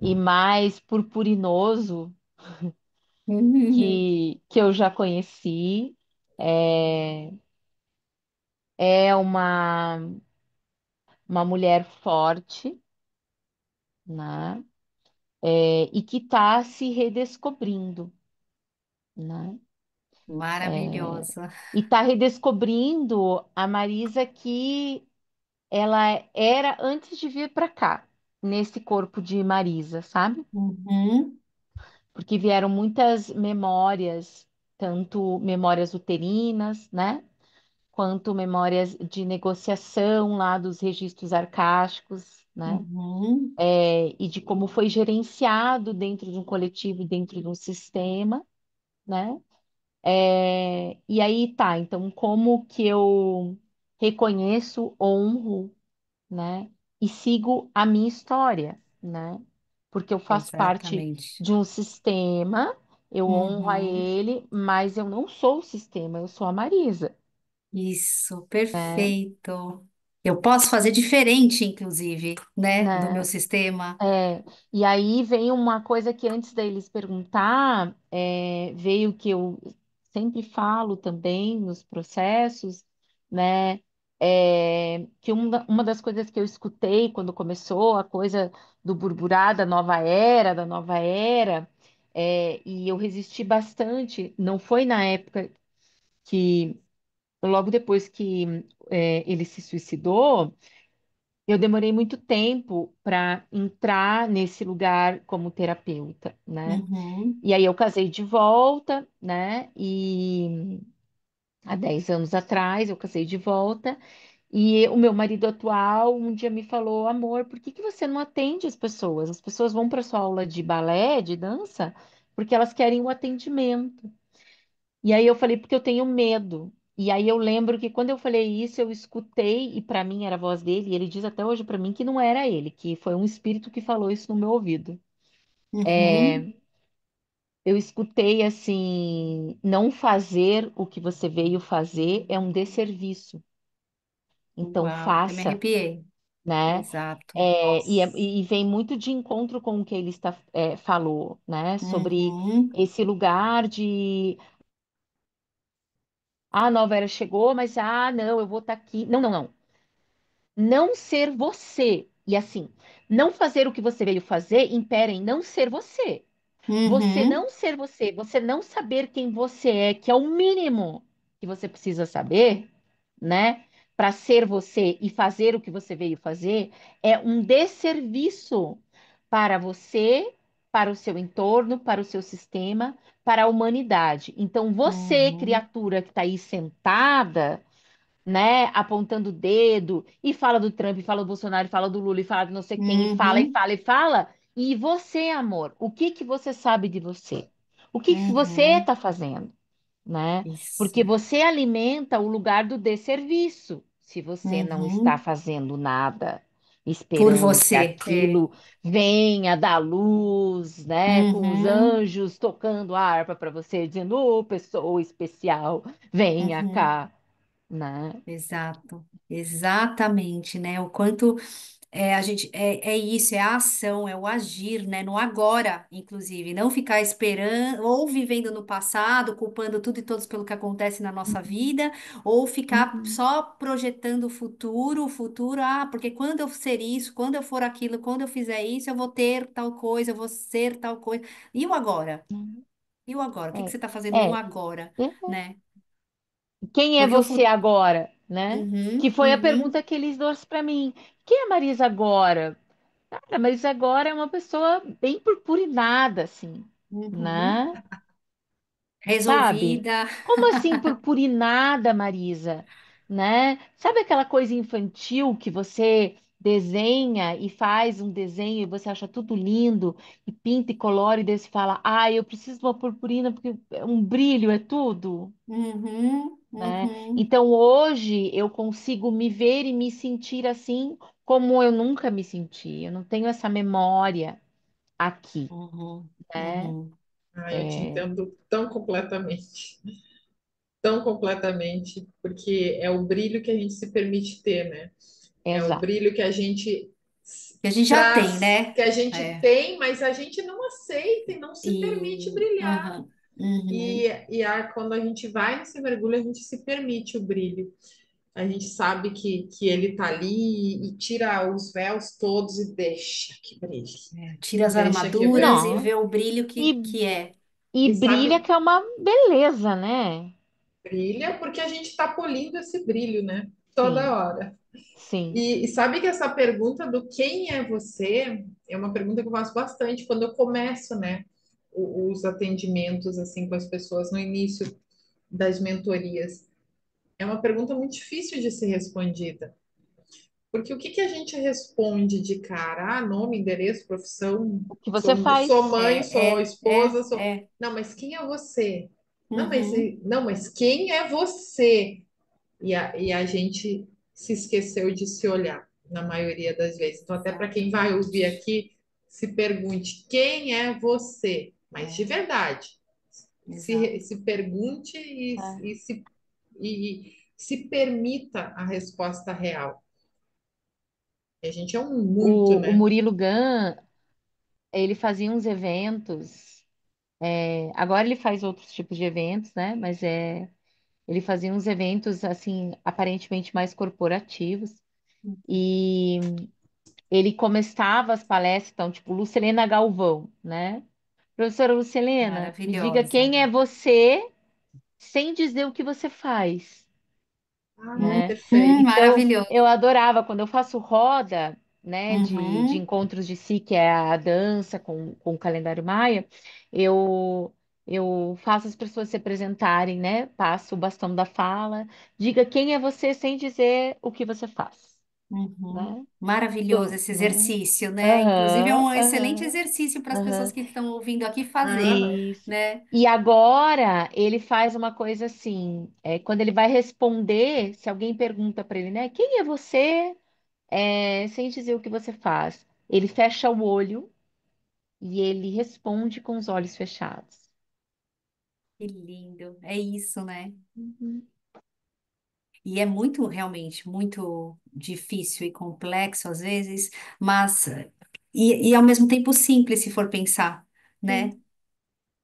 e mais purpurinoso Uhum. que eu já conheci. É, é uma mulher forte, né? E que está se redescobrindo, né? Maravilhosa. E está redescobrindo a Marisa que ela era antes de vir para cá, nesse corpo de Marisa, sabe? Uhum. Porque vieram muitas memórias, tanto memórias uterinas, né? Quanto memórias de negociação lá dos registros arcásticos, né? Uhum. E de como foi gerenciado dentro de um coletivo, dentro de um sistema, né? E aí tá, então como que eu reconheço, honro, né? E sigo a minha história, né? Porque eu faço parte Exatamente. de um sistema, eu honro a Uhum. ele, mas eu não sou o sistema, eu sou a Marisa, Isso, né? perfeito. Eu posso fazer diferente, inclusive, né, do meu Né? sistema. E aí vem uma coisa que antes deles perguntar, veio que eu sempre falo também nos processos, né? Que uma das coisas que eu escutei quando começou a coisa do burburar da nova era, e eu resisti bastante. Não foi na época que, logo depois que ele se suicidou, eu demorei muito tempo para entrar nesse lugar como terapeuta, né? Uhum. E aí eu casei de volta, né? E há 10 anos atrás eu casei de volta. E o meu marido atual um dia me falou, amor, por que que você não atende as pessoas? As pessoas vão para sua aula de balé, de dança, porque elas querem o atendimento. E aí eu falei, porque eu tenho medo. E aí eu lembro que quando eu falei isso, eu escutei, e para mim era a voz dele, e ele diz até hoje para mim que não era ele, que foi um espírito que falou isso no meu ouvido. Uhum. Eu escutei assim, não fazer o que você veio fazer é um desserviço. Então Uau, até me faça, arrepiei. né? Exato. E vem muito de encontro com o que ele falou, né? Sobre Uhum. esse lugar de a nova era chegou, mas não, eu vou estar aqui. Não, não, não. Não ser você. E assim, não fazer o que você veio fazer impera em não ser você. Você Uhum. não ser você, você não saber quem você é, que é o mínimo que você precisa saber, né? Para ser você e fazer o que você veio fazer, é um desserviço para você, para o seu entorno, para o seu sistema, para a humanidade. Então, você, Uhum. criatura que está aí sentada, né, apontando o dedo, e fala do Trump, e fala do Bolsonaro, e fala do Lula, e fala de não sei quem, e fala, e Uhum, fala, e fala. E você, amor, o que que você sabe de você? O que que você uhum. está fazendo, né? Porque Isso. você alimenta o lugar do desserviço, se você não está Uhum. fazendo nada, Por esperando que você, é. aquilo venha da luz, né, com os Uhum, anjos tocando a harpa para você, dizendo, ô, pessoa especial, venha uhum. cá, né? Exato, exatamente, né? O quanto a gente é isso, é a ação, é o agir, né? No agora, inclusive, não ficar esperando ou vivendo no passado, culpando tudo e todos pelo que acontece na nossa Uhum, vida, ou ficar uhum, só projetando o futuro, porque quando eu ser isso, quando eu for aquilo, quando eu fizer isso, eu vou ter tal coisa, eu vou ser tal coisa. E o agora? uhum. E o agora? O que que É, você está fazendo no é. agora, Uhum. né? Quem é Porque o você futuro. agora, né? Que foi a pergunta que eles trouxeram para mim. Quem é a Marisa agora? Cara, a Marisa agora é uma pessoa bem purpurinada, assim, Uhum. né? Sabe? Resolvida. Como assim purpurinada, Marisa? Né? Sabe aquela coisa infantil que você desenha e faz um desenho e você acha tudo lindo e pinta e colore e daí você fala, ah, eu preciso de uma purpurina porque um brilho é tudo, Uhum, né? uhum, Então hoje eu consigo me ver e me sentir assim como eu nunca me senti. Eu não tenho essa memória aqui, uhum, né? uhum, Ah, eu te É, entendo tão completamente, porque é o brilho que a gente se permite ter, né? É o exato. brilho que a gente que a gente já tem, traz, né? que a gente É. tem, mas a gente não aceita e não se permite brilhar. Aham, E, uhum, quando a gente vai nesse mergulho, a gente se permite o brilho. A gente sabe que ele tá ali e tira os véus todos e deixa que brilhe. tira as Deixa que brilhe. armaduras e vê Não. o brilho E, que é. e E brilha sabe, que é uma beleza, né? brilha porque a gente está polindo esse brilho, né? Toda Sim, hora. sim. E sabe que essa pergunta do quem é você é uma pergunta que eu faço bastante quando eu começo, né? Os atendimentos assim com as pessoas no início das mentorias. É uma pergunta muito difícil de ser respondida. Porque o que que a gente responde de cara? Ah, nome, endereço, profissão, O que você sou faz? mãe, sou esposa, sou. É. Não, mas quem é você? Não, mas, Uhum. não, mas quem é você? E a gente se esqueceu de se olhar, na maioria das vezes. Então, até para quem vai ouvir Exatamente. aqui, se pergunte quem é você? Mas de É, verdade, se, exato. se pergunte É. se permita a resposta real. A gente é um muito, O né? Murilo Gun, ele fazia uns eventos. Agora ele faz outros tipos de eventos, né? Mas ele fazia uns eventos, assim, aparentemente mais corporativos. E ele começava as palestras, então, tipo, Lucilena Galvão, né? Professora Lucilena, me diga Maravilhosa. quem é você sem dizer o que você faz, Ai, né? perfeito. Então, eu Maravilhoso. adorava quando eu faço roda, né, de Uhum, encontros de si, que é a dança com o calendário maia, eu, eu faço as pessoas se apresentarem, né? Passo o bastão da fala, diga quem é você sem dizer o que você faz, uhum. né? Maravilhoso Então, esse né? exercício, né? Inclusive é Aham, um excelente aham, exercício para as pessoas aham. que estão ouvindo aqui fazer, Isso. né? E agora ele faz uma coisa assim, quando ele vai responder, se alguém pergunta para ele, né, quem é você? Sem dizer o que você faz, ele fecha o olho e ele responde com os olhos fechados. Que lindo. É isso, né? Uhum. E é muito, realmente, muito difícil e complexo às vezes, mas e ao mesmo tempo simples, se for pensar, né?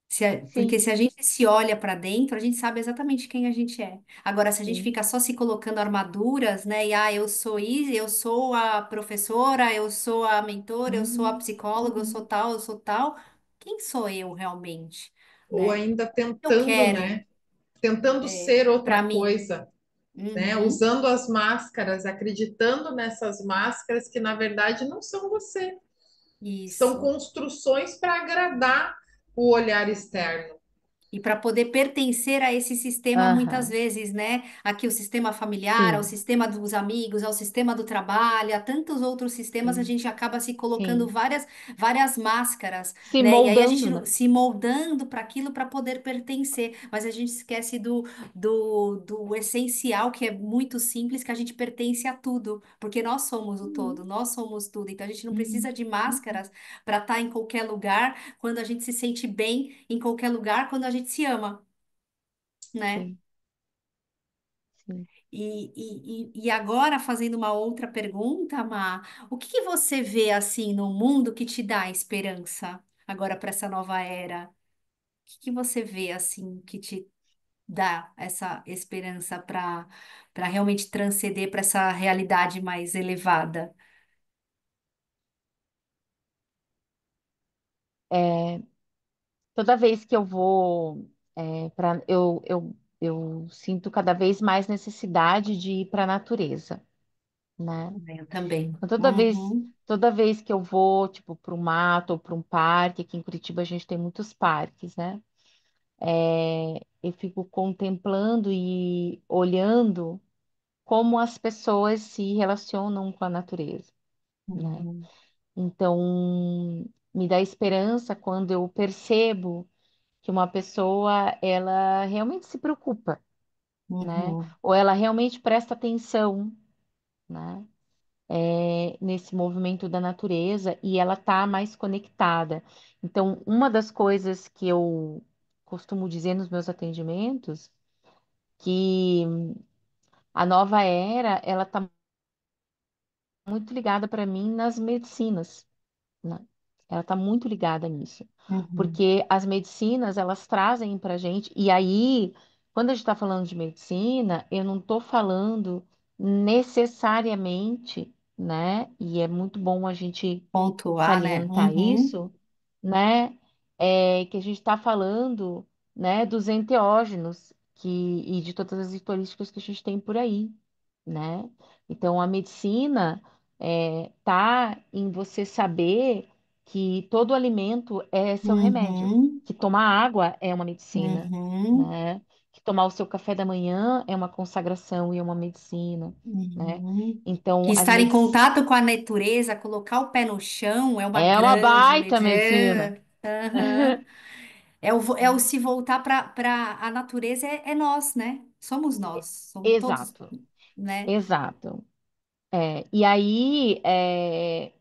Sim, Porque sim, se a gente se olha para dentro, a gente sabe exatamente quem a gente é. Agora, se a gente sim. fica só se colocando armaduras, né? E eu sou isso, eu sou a professora, eu sou a mentora, eu sou a Uhum, psicóloga, uhum. eu sou tal. Quem sou eu realmente, Ou né? ainda Eu tentando, quero, né? Tentando ser outra para mim. coisa, né? Uhum, Usando as máscaras, acreditando nessas máscaras que na verdade não são você, são isso, construções para agradar o olhar externo. E para poder pertencer a esse sistema, muitas Aham, vezes, né? Aqui o sistema familiar, ao sim, sistema dos amigos, ao sistema do trabalho, a tantos outros sistemas, a sim, gente acaba se colocando sim. várias máscaras, Se né? E aí a gente moldando, né? se moldando para aquilo para poder pertencer, mas a gente esquece do essencial, que é muito simples, que a gente pertence a tudo, porque nós somos o todo, Uhum, nós somos tudo. Então a gente não uhum, precisa de uhum. máscaras para estar em qualquer lugar, quando a gente se sente bem em qualquer lugar, quando a gente se ama, né? Sim, sim. E agora, fazendo uma outra pergunta, Má, o que que você vê assim no mundo que te dá esperança agora para essa nova era? O que que você vê assim que te dá essa esperança para realmente transcender para essa realidade mais elevada? É, toda vez que eu vou para eu sinto cada vez mais necessidade de ir para a natureza, né? Eu também. Então, Uhum, toda vez que eu vou, tipo, para um mato ou para um parque, aqui em Curitiba a gente tem muitos parques, né? Eu fico contemplando e olhando como as pessoas se relacionam com a natureza, né? uhum, Então, me dá esperança quando eu percebo que uma pessoa, ela realmente se preocupa, né? uhum, Ou ela realmente presta atenção, né? Nesse movimento da natureza e ela tá mais conectada. Então, uma das coisas que eu costumo dizer nos meus atendimentos, que a nova era, ela tá muito ligada para mim nas medicinas, né? Ela está muito ligada nisso, uhum. porque as medicinas elas trazem para gente, e aí, quando a gente está falando de medicina, eu não estou falando necessariamente, né? E é muito bom a gente Pontuar, né? salientar Uhum, isso, né? Que a gente está falando, né, dos enteógenos e de todas as histolísticas que a gente tem por aí, né? Então, a medicina tá em você saber que todo alimento é seu remédio, uhum, que tomar água é uma medicina, uhum, né? Que tomar o seu café da manhã é uma consagração e é uma medicina, né? uhum. Que Então, as estar em medici... contato com a natureza, colocar o pé no chão é uma é uma grande baita medicina. medida. Aham. É o se voltar para a natureza é nós, né? Somos nós, somos todos, Exato, né? exato. E aí,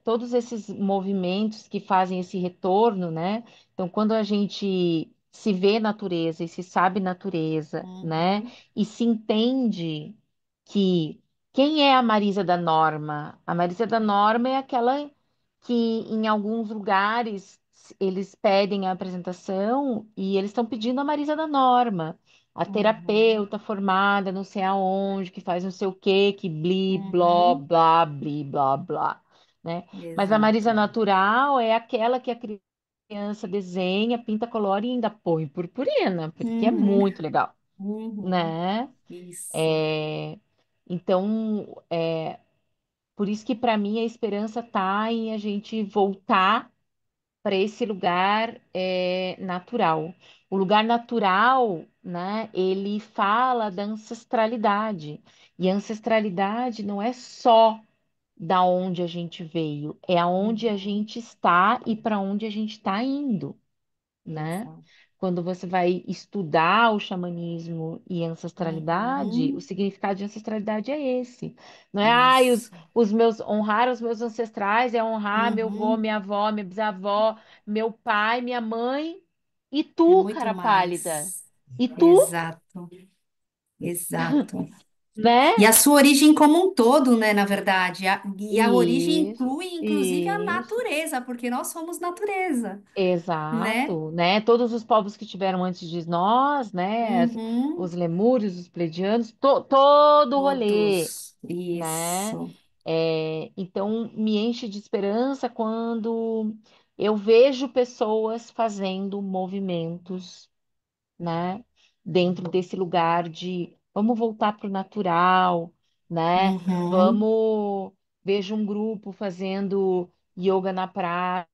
todos esses movimentos que fazem esse retorno, né? Então, quando a gente se vê natureza e se sabe natureza, né? Uhum, E se entende que quem é a Marisa da Norma? A Marisa da Norma é aquela que em alguns lugares eles pedem a apresentação e eles estão pedindo a Marisa da Norma, a uhum, terapeuta formada não sei aonde, que faz não sei o quê, que bli, bló, uhum. blá, bli, blá, blá, né? Mas a Marisa Exato. natural é aquela que a criança desenha, pinta, colore e ainda põe purpurina, porque é Uhum, muito legal, uhum. né? Isso. É, Então, por isso que para mim a esperança tá em a gente voltar para esse lugar natural. O lugar natural, né, ele fala da ancestralidade. E a ancestralidade não é só da onde a gente veio, é aonde a Uhum. gente está e para onde a gente está indo, né? Exato. Quando você vai estudar o xamanismo e ancestralidade, o Uhum. significado de ancestralidade é esse. Não é, Isso. honrar os meus ancestrais, é honrar meu avô, Uhum. minha avó, minha bisavó, meu pai, minha mãe e É tu, muito cara pálida. mais. E tu, Exato. Exato. E né? a sua origem como um todo, né, na verdade. E a origem Isso, inclui, inclusive, a isso. natureza, porque nós somos natureza, né? Exato, né? Todos os povos que tiveram antes de nós, né? Os Uhum. lemúrios, os pleiadianos, todo o rolê, Todos. né? Isso. Então, me enche de esperança quando eu vejo pessoas fazendo movimentos, né? Dentro desse lugar de vamos voltar para o natural, né? Uhum. Vamos, vejo um grupo fazendo yoga na praia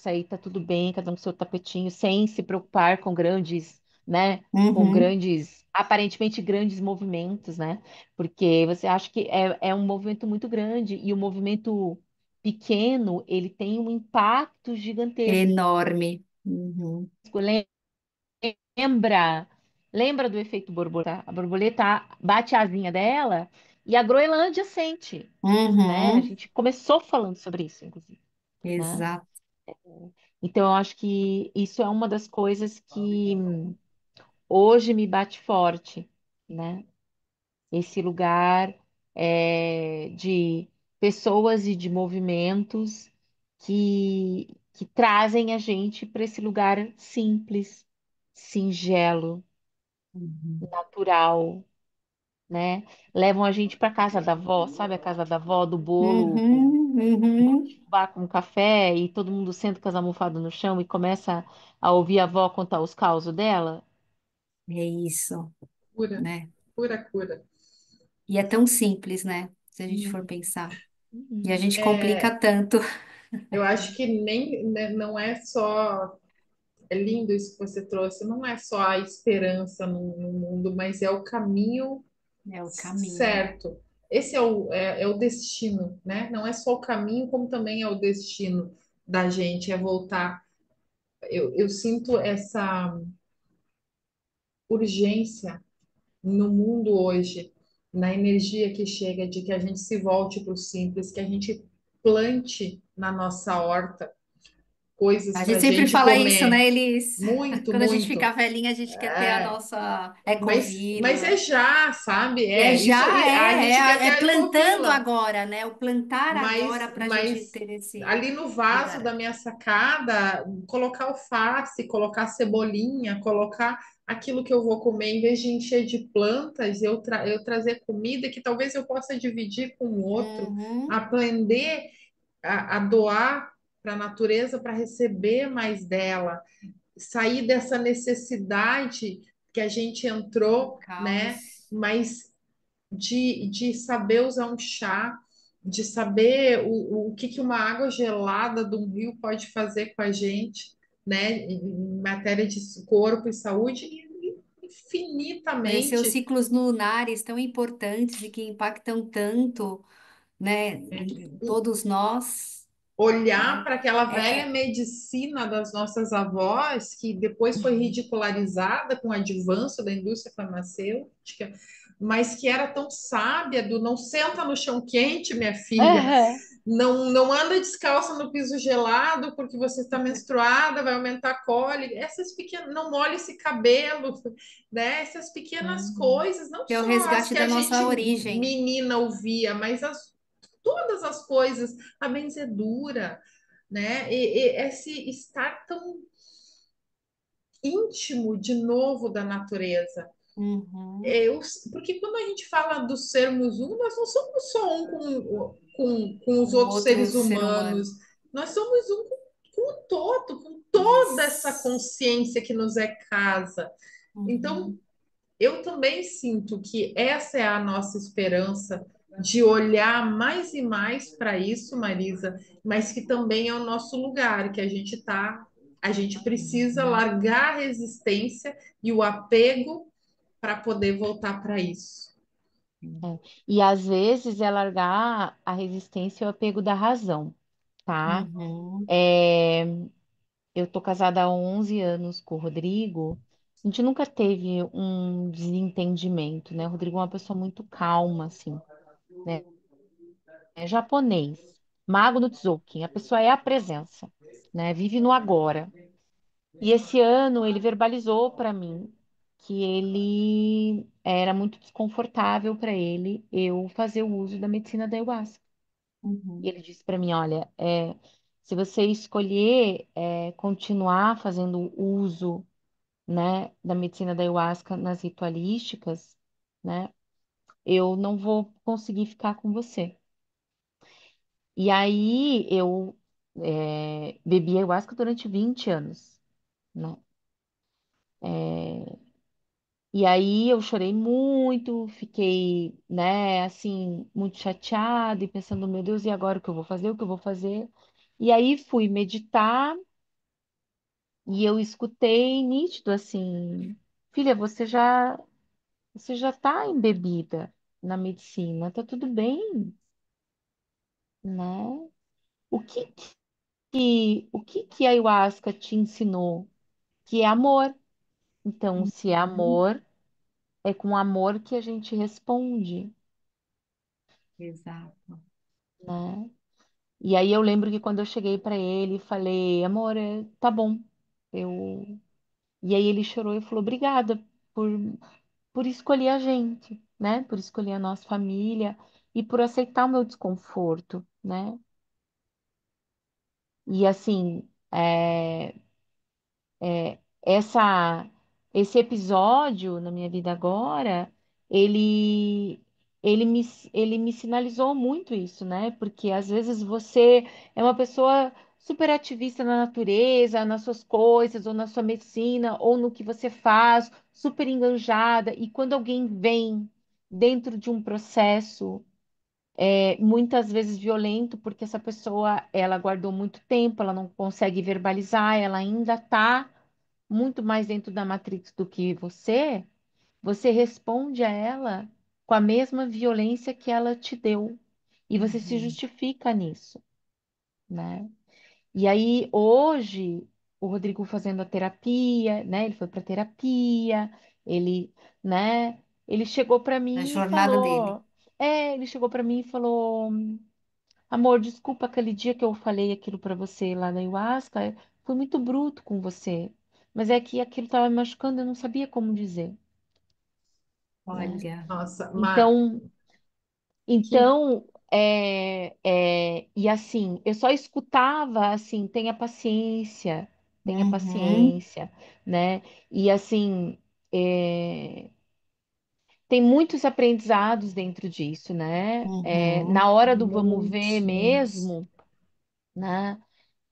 aí tá tudo bem, cada um com seu tapetinho, sem se preocupar com grandes, né? Com Uhum. grandes, aparentemente grandes movimentos, né? Porque você acha que é um movimento muito grande e o movimento pequeno, ele tem um impacto gigantesco. Enorme. Uhum. Lembra, lembra do efeito borboleta? A borboleta bate a asinha dela e a Groenlândia sente, né? A Uhum. gente começou falando sobre isso, inclusive, né? Exato. Então, eu acho que isso é uma das coisas que hoje me bate forte, né? Esse lugar de pessoas e de movimentos que trazem a gente para esse lugar simples, singelo, Uhum. natural, né? Levam a gente para casa da avó, sabe a casa da avó, do bolo com Uhum. bolo de Uhum. fubá com café e todo mundo senta com as almofadas no chão e começa a ouvir a avó contar os causos dela? É isso, Cura, né? pura cura. E é tão simples, né? Se a gente for Uhum, pensar. E a uhum. gente complica É, tanto. eu acho que nem, né, não é só. É lindo isso que você trouxe, não é só a esperança no mundo, mas é o caminho É o caminho. certo. Esse é o destino, né? Não é só o caminho, como também é o destino da gente, é voltar. Eu sinto essa urgência no mundo hoje, na energia que chega de que a gente se volte para o simples, que a gente plante na nossa horta coisas A para gente a sempre gente fala isso, comer. né, Elis? Muito, Quando a gente ficar muito. velhinha, a gente quer ter a É, nossa mas é ecovila. já, sabe? É É isso. já, E a gente quer ter é a plantando ecovila, agora, né? O plantar agora para a gente mas ter esse ali no vaso da lugar. minha sacada, colocar alface, colocar cebolinha, colocar aquilo que eu vou comer, em vez de encher de plantas, eu trazer comida que talvez eu possa dividir com o outro, Uhum. aprender a doar para a natureza para receber mais dela, sair dessa necessidade que a gente Do entrou, né? caos. Mas de saber usar um chá, de saber o que uma água gelada de um rio pode fazer com a gente, né? Em matéria de corpo e saúde, e Conhecer os infinitamente. ciclos lunares tão importantes e que impactam tanto, né, em todos nós, Olhar né? para aquela velha É, medicina das nossas avós, que depois foi ridicularizada com o advanço da indústria farmacêutica, mas que era tão sábia do não senta no chão quente, minha filha, Aham. não anda descalça no piso gelado porque você está menstruada, vai aumentar a cólica. Essas pequenas, não molhe esse cabelo, né? Essas pequenas uhum. coisas, não Que é o só as resgate que da a gente nossa origem. menina ouvia, mas todas as coisas, a benzedura, né? E esse estar tão íntimo de novo da natureza. Uhum. Eu, porque quando a gente fala dos sermos um, nós não somos só um com os Um outros outro seres ser humanos, humano. nós somos um com o todo, com toda essa Isso. consciência que nos é casa. Então, Uhum. eu também sinto que essa é a nossa esperança de olhar mais e mais para isso, Marisa, mas que também é o nosso lugar, que a gente precisa largar a resistência e o apego para poder voltar para isso. É. E às vezes é largar a resistência e o apego da razão, tá? Uhum. É, eu tô casada há 11 anos com o Rodrigo. A gente nunca teve um desentendimento, né? O Rodrigo é uma pessoa muito calma, assim, né? É japonês, mago no Tzolk'in. A pessoa é a presença, né? Vive no agora. E esse ano ele verbalizou para mim que ele era muito desconfortável para ele eu fazer o uso da medicina da ayahuasca. E Uhum. ele disse para mim, olha, se você escolher continuar fazendo o uso, né, da medicina da ayahuasca nas ritualísticas, né, eu não vou conseguir ficar com você. E aí eu bebi ayahuasca durante 20 anos, né? E aí eu chorei muito, fiquei, né, assim, muito chateada e pensando, meu Deus, e agora o que eu vou fazer? O que eu vou fazer? E aí fui meditar e eu escutei nítido assim, filha, você já está embebida na medicina, tá tudo bem, né? O que o que a ayahuasca te ensinou? Que é amor. Então, se é Uhum. amor, é com amor que a gente responde, Exato. né? E aí eu lembro que quando eu cheguei para ele, falei, amor, tá bom. Eu E aí ele chorou e falou, obrigada por por escolher a gente, né? Por escolher a nossa família e por aceitar o meu desconforto, né? E assim, essa esse episódio na minha vida agora, ele ele me sinalizou muito isso, né? Porque às vezes você é uma pessoa super ativista na natureza, nas suas coisas, ou na sua medicina, ou no que você faz, super enganjada, e quando alguém vem dentro de um processo muitas vezes violento, porque essa pessoa ela guardou muito tempo, ela não consegue verbalizar, ela ainda está muito mais dentro da Matrix do que você responde a ela com a mesma violência que ela te deu. E você se Uhum. justifica nisso, né? E aí, hoje, o Rodrigo fazendo a terapia, né? Ele foi para terapia, ele, né? Ele chegou para Na mim e jornada dele. falou, ele chegou para mim e falou, amor, desculpa aquele dia que eu falei aquilo para você lá na ayahuasca, foi muito bruto com você, mas é que aquilo estava me machucando, eu não sabia como dizer, né? Olha. Nossa, Então, que então, e assim, eu só escutava assim, tenha Uhum, paciência, né? E assim, é, tem muitos aprendizados dentro disso, né? uhum, Na hora do vamos ver muitos. mesmo, né?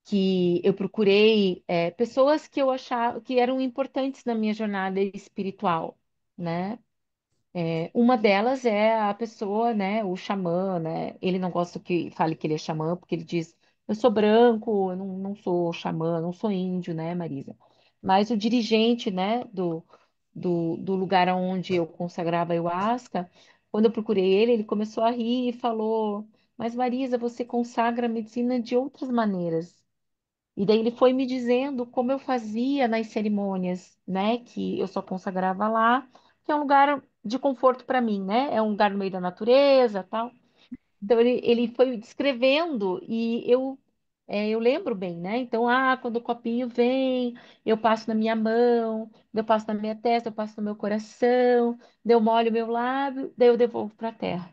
Que eu procurei pessoas que eu achava que eram importantes na minha jornada espiritual, né? Uma delas é a pessoa, né, o xamã, né? Ele não gosta que fale que ele é xamã, porque ele diz, eu sou branco, eu não sou xamã, não sou índio, né, Marisa? Mas o dirigente, né, do lugar onde eu consagrava ayahuasca, quando eu procurei ele, ele começou a rir e falou, mas Marisa, você consagra a medicina de outras maneiras. E daí ele foi me dizendo como eu fazia nas cerimônias, né? Que eu só consagrava lá, que é um lugar de conforto para mim, né? É um lugar no meio da natureza, tal. Então ele foi descrevendo e eu lembro bem, né? Então, quando o copinho vem, eu passo na minha mão, eu passo na minha testa, eu passo no meu coração, daí eu molho o meu lábio, daí eu devolvo para a terra.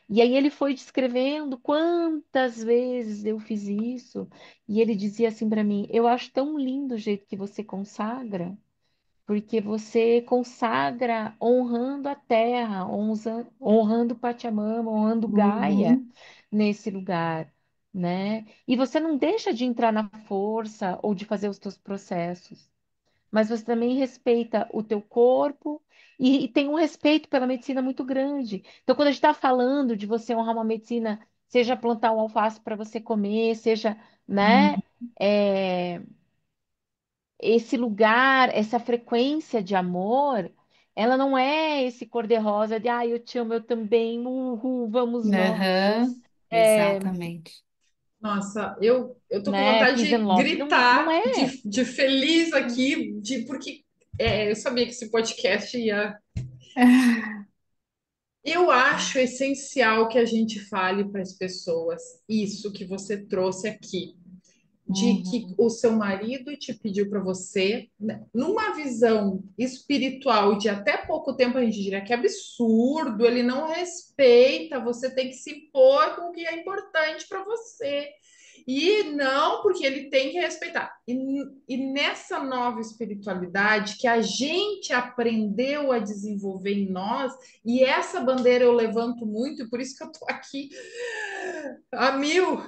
E aí ele foi descrevendo quantas vezes eu fiz isso, e ele dizia assim para mim: Eu acho tão lindo o jeito que você consagra, porque você consagra honrando a terra, honrando Pachamama, honrando Gaia Uhum. nesse lugar, né? E você não deixa de entrar na força ou de fazer os teus processos, mas você também respeita o teu corpo e tem um respeito pela medicina muito grande. Então, quando a gente está falando de você honrar uma medicina, seja plantar um alface para você comer, seja, né, é, esse lugar, essa frequência de amor, ela não é esse cor-de-rosa de, eu te amo, eu também, uhul, vamos nós, aham, é, exatamente. Nossa, eu tô com né, vontade peace and de love. Não, não gritar é. de feliz aqui, porque eu sabia que esse podcast ia. Eu acho essencial que a gente fale para as pessoas isso que você trouxe aqui, de que Uhum, o seu marido te pediu para você, né, numa visão espiritual de até pouco tempo a gente diria que é absurdo, ele não respeita, você tem que se impor com o que é importante para você. E não, porque ele tem que respeitar. E nessa nova espiritualidade que a gente aprendeu a desenvolver em nós, e essa bandeira eu levanto muito, e por isso que eu estou aqui a mil,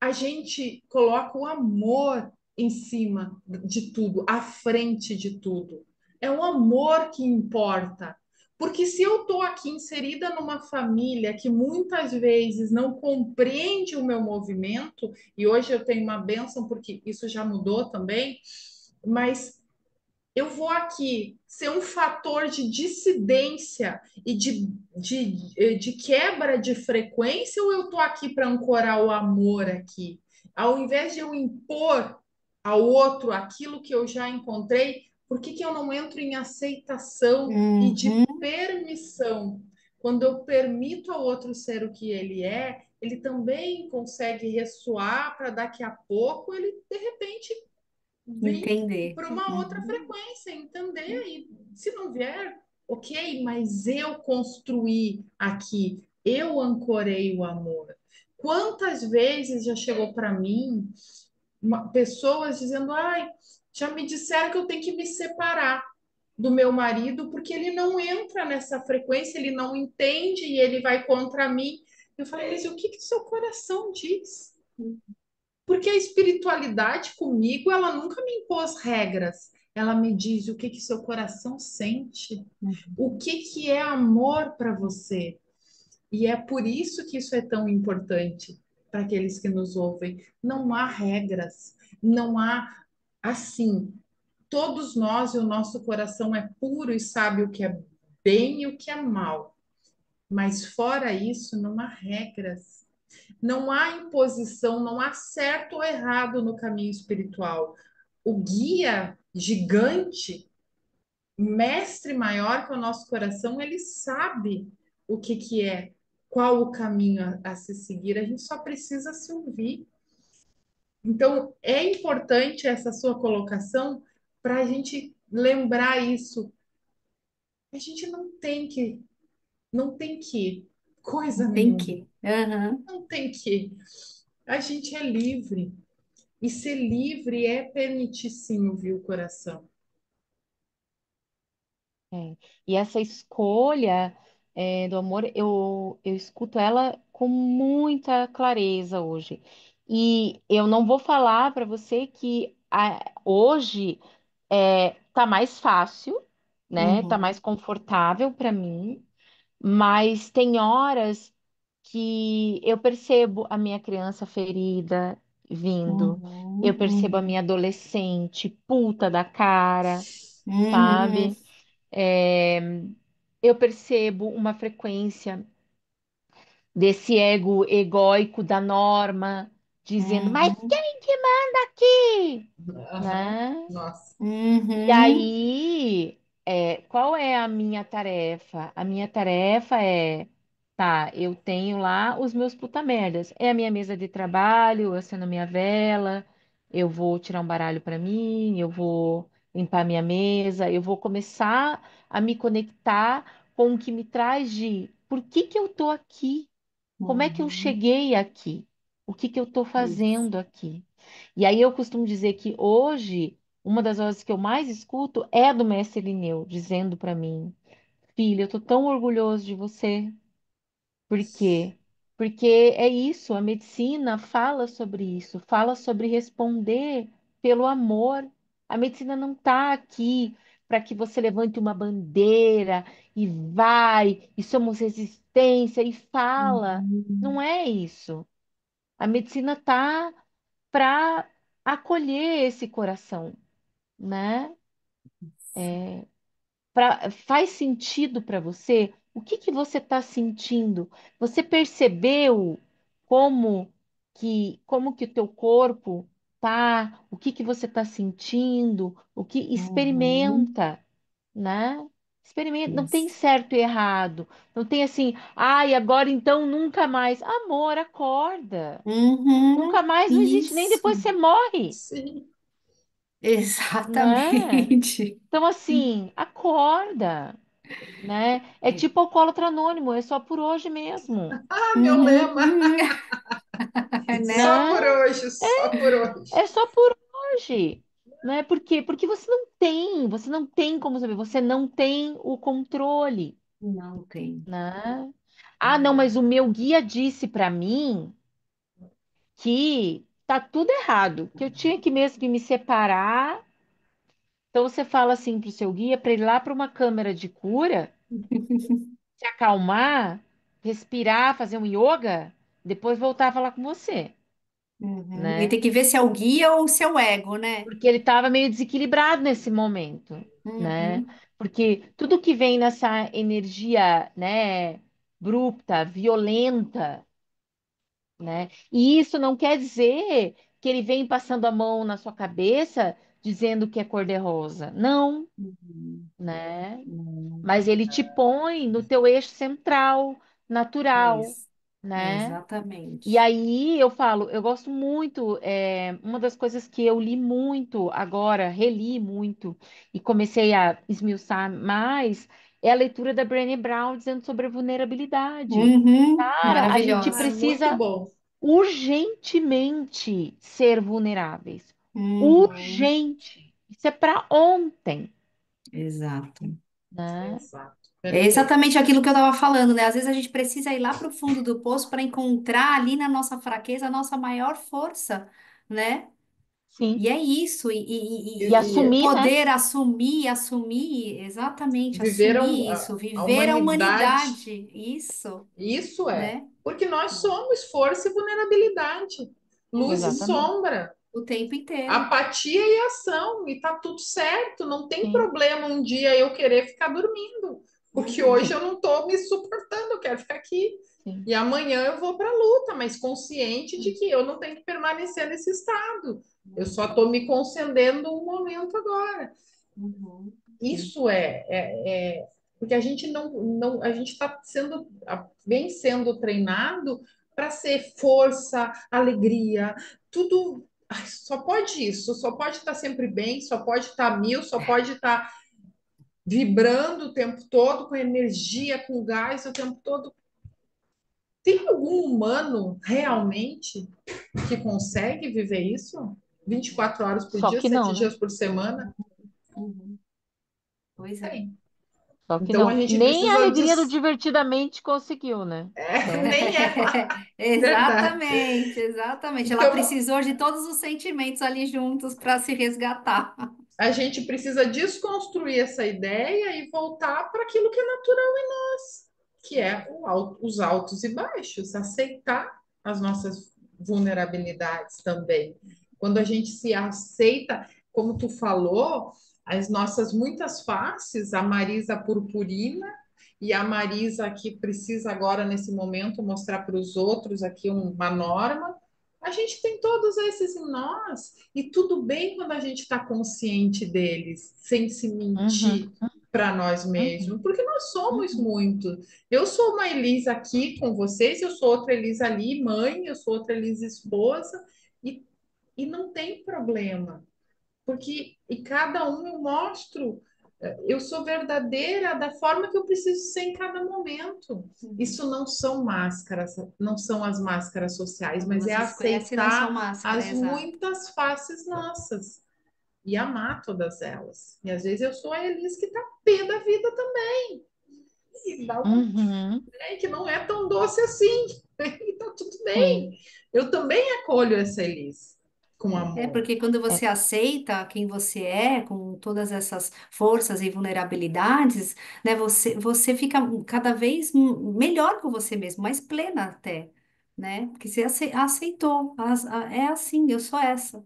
a gente coloca o amor em cima de tudo, à frente de tudo. É o amor que importa. Porque se eu estou aqui inserida numa família que muitas vezes não compreende o meu movimento, e hoje eu tenho uma bênção porque isso já mudou também, mas eu vou aqui ser um fator de dissidência e de quebra de frequência, ou eu estou aqui para ancorar o amor aqui? Ao invés de eu impor ao outro aquilo que eu já encontrei, por que que eu não entro em aceitação e de Uhum. permissão? Quando eu permito ao outro ser o que ele é, ele também consegue ressoar para daqui a pouco ele, de repente, vir Entender. para uma outra Uhum. frequência, entender. E se não vier, ok, mas eu construí aqui, eu ancorei o amor. Quantas vezes já chegou para mim pessoas dizendo: ai, já me disseram que eu tenho que me separar do meu marido porque ele não entra nessa frequência, ele não entende e ele vai contra mim. Eu falei, mas o que que seu coração diz? Porque a espiritualidade comigo, ela nunca me impôs regras. Ela me diz o que que seu coração sente, o que que é amor para você. E é por isso que isso é tão importante para aqueles que nos ouvem. Não há regras, não há assim. Todos nós e o nosso coração é puro e sabe o que é bem e o que é mal. Mas fora isso, não há regras. Não há imposição, não há certo ou errado no caminho espiritual. O guia gigante, mestre maior que o nosso coração, ele sabe o que que é, qual o caminho a se seguir. A gente só precisa se ouvir. Então, é importante essa sua colocação para a gente lembrar isso. A gente não tem que coisa Tem nenhuma. que. Aham. Não tem que. A gente é livre. E ser livre é permitir sim ouvir o coração. É. E essa escolha, do amor, eu escuto ela com muita clareza hoje. E eu não vou falar para você que hoje tá mais fácil, né? Tá mais Uhum. confortável para mim, mas tem horas que eu percebo a minha criança ferida vindo, eu Uhum. percebo a minha Uhum. adolescente puta da cara, Uhum. sabe? É, eu percebo uma frequência desse ego egóico da norma, dizendo, mas Uhum. quem que manda aqui? Aham. Né? Nossa. E Uhum. aí, qual é a minha tarefa? A minha tarefa é, tá, eu tenho lá os meus puta merdas. É a minha mesa de trabalho, eu acendo a minha vela, eu vou tirar um baralho para mim, eu vou limpar minha mesa, eu vou começar a me conectar com o que me traz de por que que eu tô aqui? Como é que eu Uhum. cheguei aqui? O que que eu estou Isso. fazendo aqui? E aí eu costumo dizer que hoje, uma das vozes que eu mais escuto é a do mestre Irineu, dizendo para mim, filha, eu estou tão orgulhoso de você. Por quê? Porque é isso, a medicina fala sobre isso, fala sobre responder pelo amor. A medicina não está aqui para que você levante uma bandeira e vai, e somos resistência e fala. Não Uhum. é isso. A medicina tá para acolher esse coração, né? Faz sentido para você? O que que você está sentindo? Você percebeu como como que o teu corpo tá? O que que você está sentindo? O que Uhum. experimenta, né? Experimenta, não tem Isso. certo e errado. Não tem assim, ai, agora então nunca mais. Amor, acorda. Uhum. Nunca mais não existe, nem Isso. depois você morre, Sim. né? Exatamente. Então, assim, acorda, né? É É. tipo alcoólatra anônimo, é só por hoje mesmo, Ah, meu lema. Uhum. Né? Só por né? hoje, só por hoje. É só por hoje, né? Por quê? Porque você não tem como saber, você não tem o controle, Não tem. né? Ah, não, mas o meu guia disse para mim que tá tudo errado, que eu tinha que mesmo que me separar. Então você fala assim pro seu guia para ir lá para uma câmara de cura, Se acalmar, respirar, fazer um yoga, depois voltar a falar com você, Uhum. E né? tem que ver se é o guia ou se é o ego, né? Porque ele estava meio desequilibrado nesse momento, né? Uhum. Porque tudo que vem nessa energia, né, abrupta, violenta, né? E isso não quer dizer que ele vem passando a mão na sua cabeça dizendo que é cor-de-rosa. Não, Uhum. né? Uhum. Mas ele te põe no teu eixo central, natural, Isso. né? E Exatamente. aí eu falo, eu gosto muito, uma das coisas que eu li muito agora, reli muito e comecei a esmiuçar mais, é a leitura da Brené Brown dizendo sobre a vulnerabilidade. Uhum. Cara, a gente Ah, é Maravilhosa. muito precisa bom. urgentemente ser vulneráveis. Uhum. Urgente. Isso é para ontem, Exato. né? Exato. É Perfeito. exatamente aquilo que eu estava falando, né? Às vezes a gente precisa ir lá para o fundo do poço para encontrar ali na nossa fraqueza a nossa maior força, né? Sim. E é isso, E e assumir, né? poder assumir, exatamente, Viveram assumir isso, a viver a humanidade. humanidade, isso, Isso é. né? Porque nós somos força e vulnerabilidade, luz e Uhum. Exatamente. sombra, O tempo inteiro. apatia e ação, e tá tudo certo. Não tem Sim, problema um dia eu querer ficar dormindo, porque hoje Uhum. eu não estou me suportando, eu quero ficar aqui. sim. E amanhã eu vou para a luta, mas consciente de que eu não tenho que permanecer nesse estado. Eu só estou me concedendo um momento agora. Uhum. Sim. Isso porque a gente não a gente está sendo vem sendo treinado para ser força, alegria, tudo. Ai, só pode isso, só pode estar sempre bem, só pode estar mil, só pode estar vibrando o tempo todo, com energia, com gás o tempo todo. Tem algum humano realmente que consegue viver isso? 24 horas por Só dia, que sete não, né? dias por semana? Uhum. Pois é. Tem. Só que Então a não. gente Nem a precisa alegria do divertidamente conseguiu, né? Então, nem ela. Verdade. Exatamente, exatamente. Ela Então, precisou de todos os sentimentos ali juntos para se resgatar. a gente precisa desconstruir essa ideia e voltar para aquilo que é natural em nós, que é os altos e baixos, aceitar as nossas vulnerabilidades também. Quando a gente se aceita, como tu falou, as nossas muitas faces, a Marisa purpurina e a Marisa que precisa agora nesse momento mostrar para os outros aqui uma norma, a gente tem todos esses em nós, e tudo bem quando a gente está consciente deles, sem se uhum, mentir para nós mesmos, uhum, porque nós somos uhum. muito. Eu sou uma Elisa aqui com vocês, eu sou outra Elisa ali, mãe, eu sou outra Elisa esposa, e, e não tem problema, porque e cada um eu mostro, eu sou verdadeira da forma que eu preciso ser em cada momento. Uhum. Isso não são máscaras, não são as máscaras sociais, Quando mas é você se conhece, não são aceitar máscara, as exato. muitas faces nossas e amar todas elas. E às vezes eu sou a Elis que tá pé da vida também. E dá um Uhum. trem que não é tão doce assim. E tá tudo bem. Sim. Eu também acolho essa Elis com É amor. porque quando É. você aceita quem você é, com todas essas forças e vulnerabilidades, né, você fica cada vez melhor com você mesmo, mais plena até, né? Porque você aceitou, é assim, eu sou essa.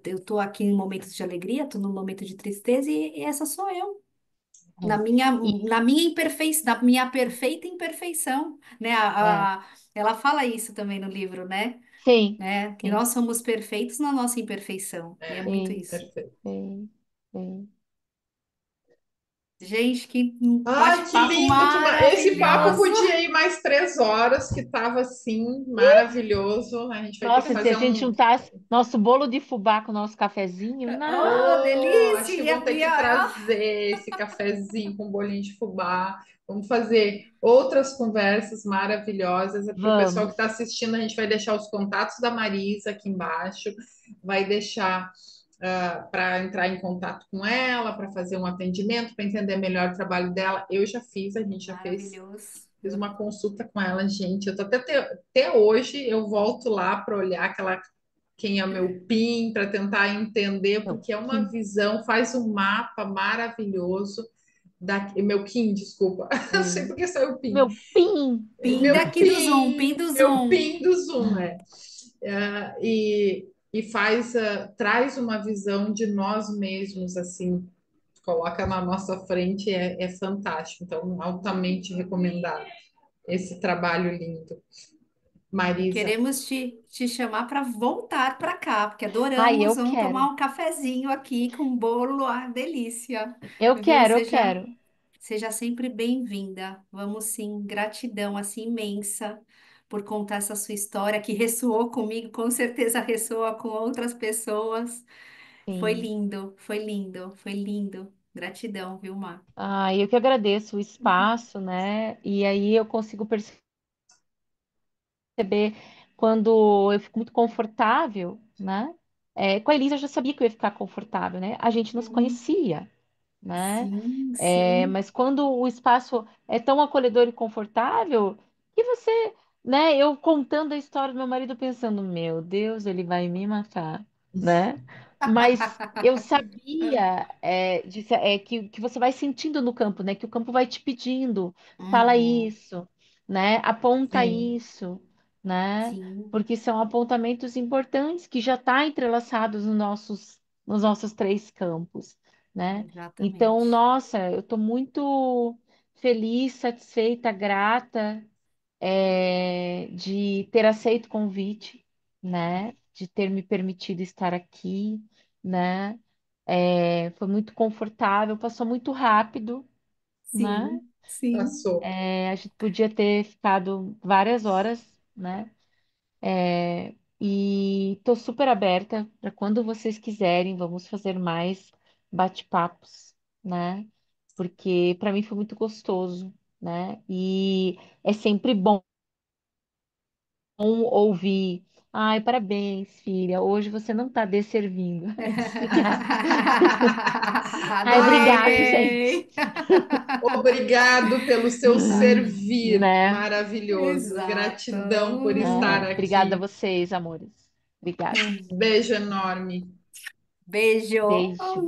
Eu tô aqui em momentos de alegria, tô num momento de tristeza e essa sou eu. É. E, Na minha perfeita imperfeição, né? é. Ela fala isso também no livro, Sim, né? Que sim, nós somos perfeitos na nossa imperfeição. E é muito sim, isso. Perfeito. sim, sim. Gente, que Ai, que bate-papo lindo! Esse papo maravilhoso! podia ir mais 3 horas, que estava assim, maravilhoso. A gente vai ter que Nossa, se a fazer gente um. juntasse nosso bolo de fubá com o nosso cafezinho, Oh, não. Oh, acho delícia! que vão ter que trazer esse cafezinho com bolinho de fubá. Vamos fazer outras conversas maravilhosas. Para o pessoal que Vamos. está assistindo, a gente vai deixar os contatos da Marisa aqui embaixo, vai deixar para entrar em contato com ela, para fazer um atendimento, para entender melhor o trabalho dela. Eu já fiz, a gente já fez. Maravilhoso. Fiz uma consulta com ela, gente. Eu tô até hoje eu volto lá para olhar quem é meu PIN, para tentar entender, Eu, porque é uma que, visão, faz um mapa maravilhoso meu Kim, desculpa. Não sei Sim. porque saiu PIN. Meu PIN. Pin Meu daqui do Zoom, pin PIN, do meu Zoom. PIN do Zoom, é. E faz, traz uma visão de nós mesmos, assim, coloca na nossa frente, é fantástico. Então, altamente recomendado esse trabalho lindo. E Marisa, queremos te chamar para voltar para cá, porque Ai, adoramos. eu Vamos quero. tomar um cafezinho aqui com bolo, ah, delícia. Eu Viu? quero, eu quero. Seja sempre bem-vinda. Vamos sim, gratidão assim imensa por contar essa sua história que ressoou comigo, com certeza ressoa com outras pessoas. Foi Sim. lindo, foi lindo, foi lindo. Gratidão, viu, Mar? Ai, eu que agradeço o espaço, né? E aí eu consigo perceber quando eu fico muito confortável, né? Com a Elisa eu já sabia que eu ia ficar confortável, né? A gente nos Uhum. conhecia, né? Sim, sim. Mas quando o espaço é tão acolhedor e confortável, que você, né? Eu contando a história do meu marido pensando, meu Deus, ele vai me matar, né? Mas eu sabia que você vai sentindo no campo, né? Que o campo vai te pedindo, fala Uhum. isso, né? Aponta sim, isso, né? Sim, Porque são apontamentos importantes que já estão entrelaçados nos nossos três campos, né? Então, exatamente. nossa, eu estou muito feliz, satisfeita, grata, de ter aceito o convite, né? De ter me permitido estar aqui, né? Foi muito confortável, passou muito rápido, né? Sim, sim. passou. A gente podia ter ficado várias horas, né? E estou super aberta para quando vocês quiserem, vamos fazer mais bate-papos, né? Porque para mim foi muito gostoso, né? E é sempre bom ouvir. Ai, parabéns, filha. Hoje você não está desservindo. Obrigada. Ai, obrigada, gente. Adorei! Obrigado pelo seu servir Né? maravilhoso. Exato. Gratidão por estar Obrigada a aqui. vocês, amores. Obrigada. Beijo enorme. Beijo. Beijo.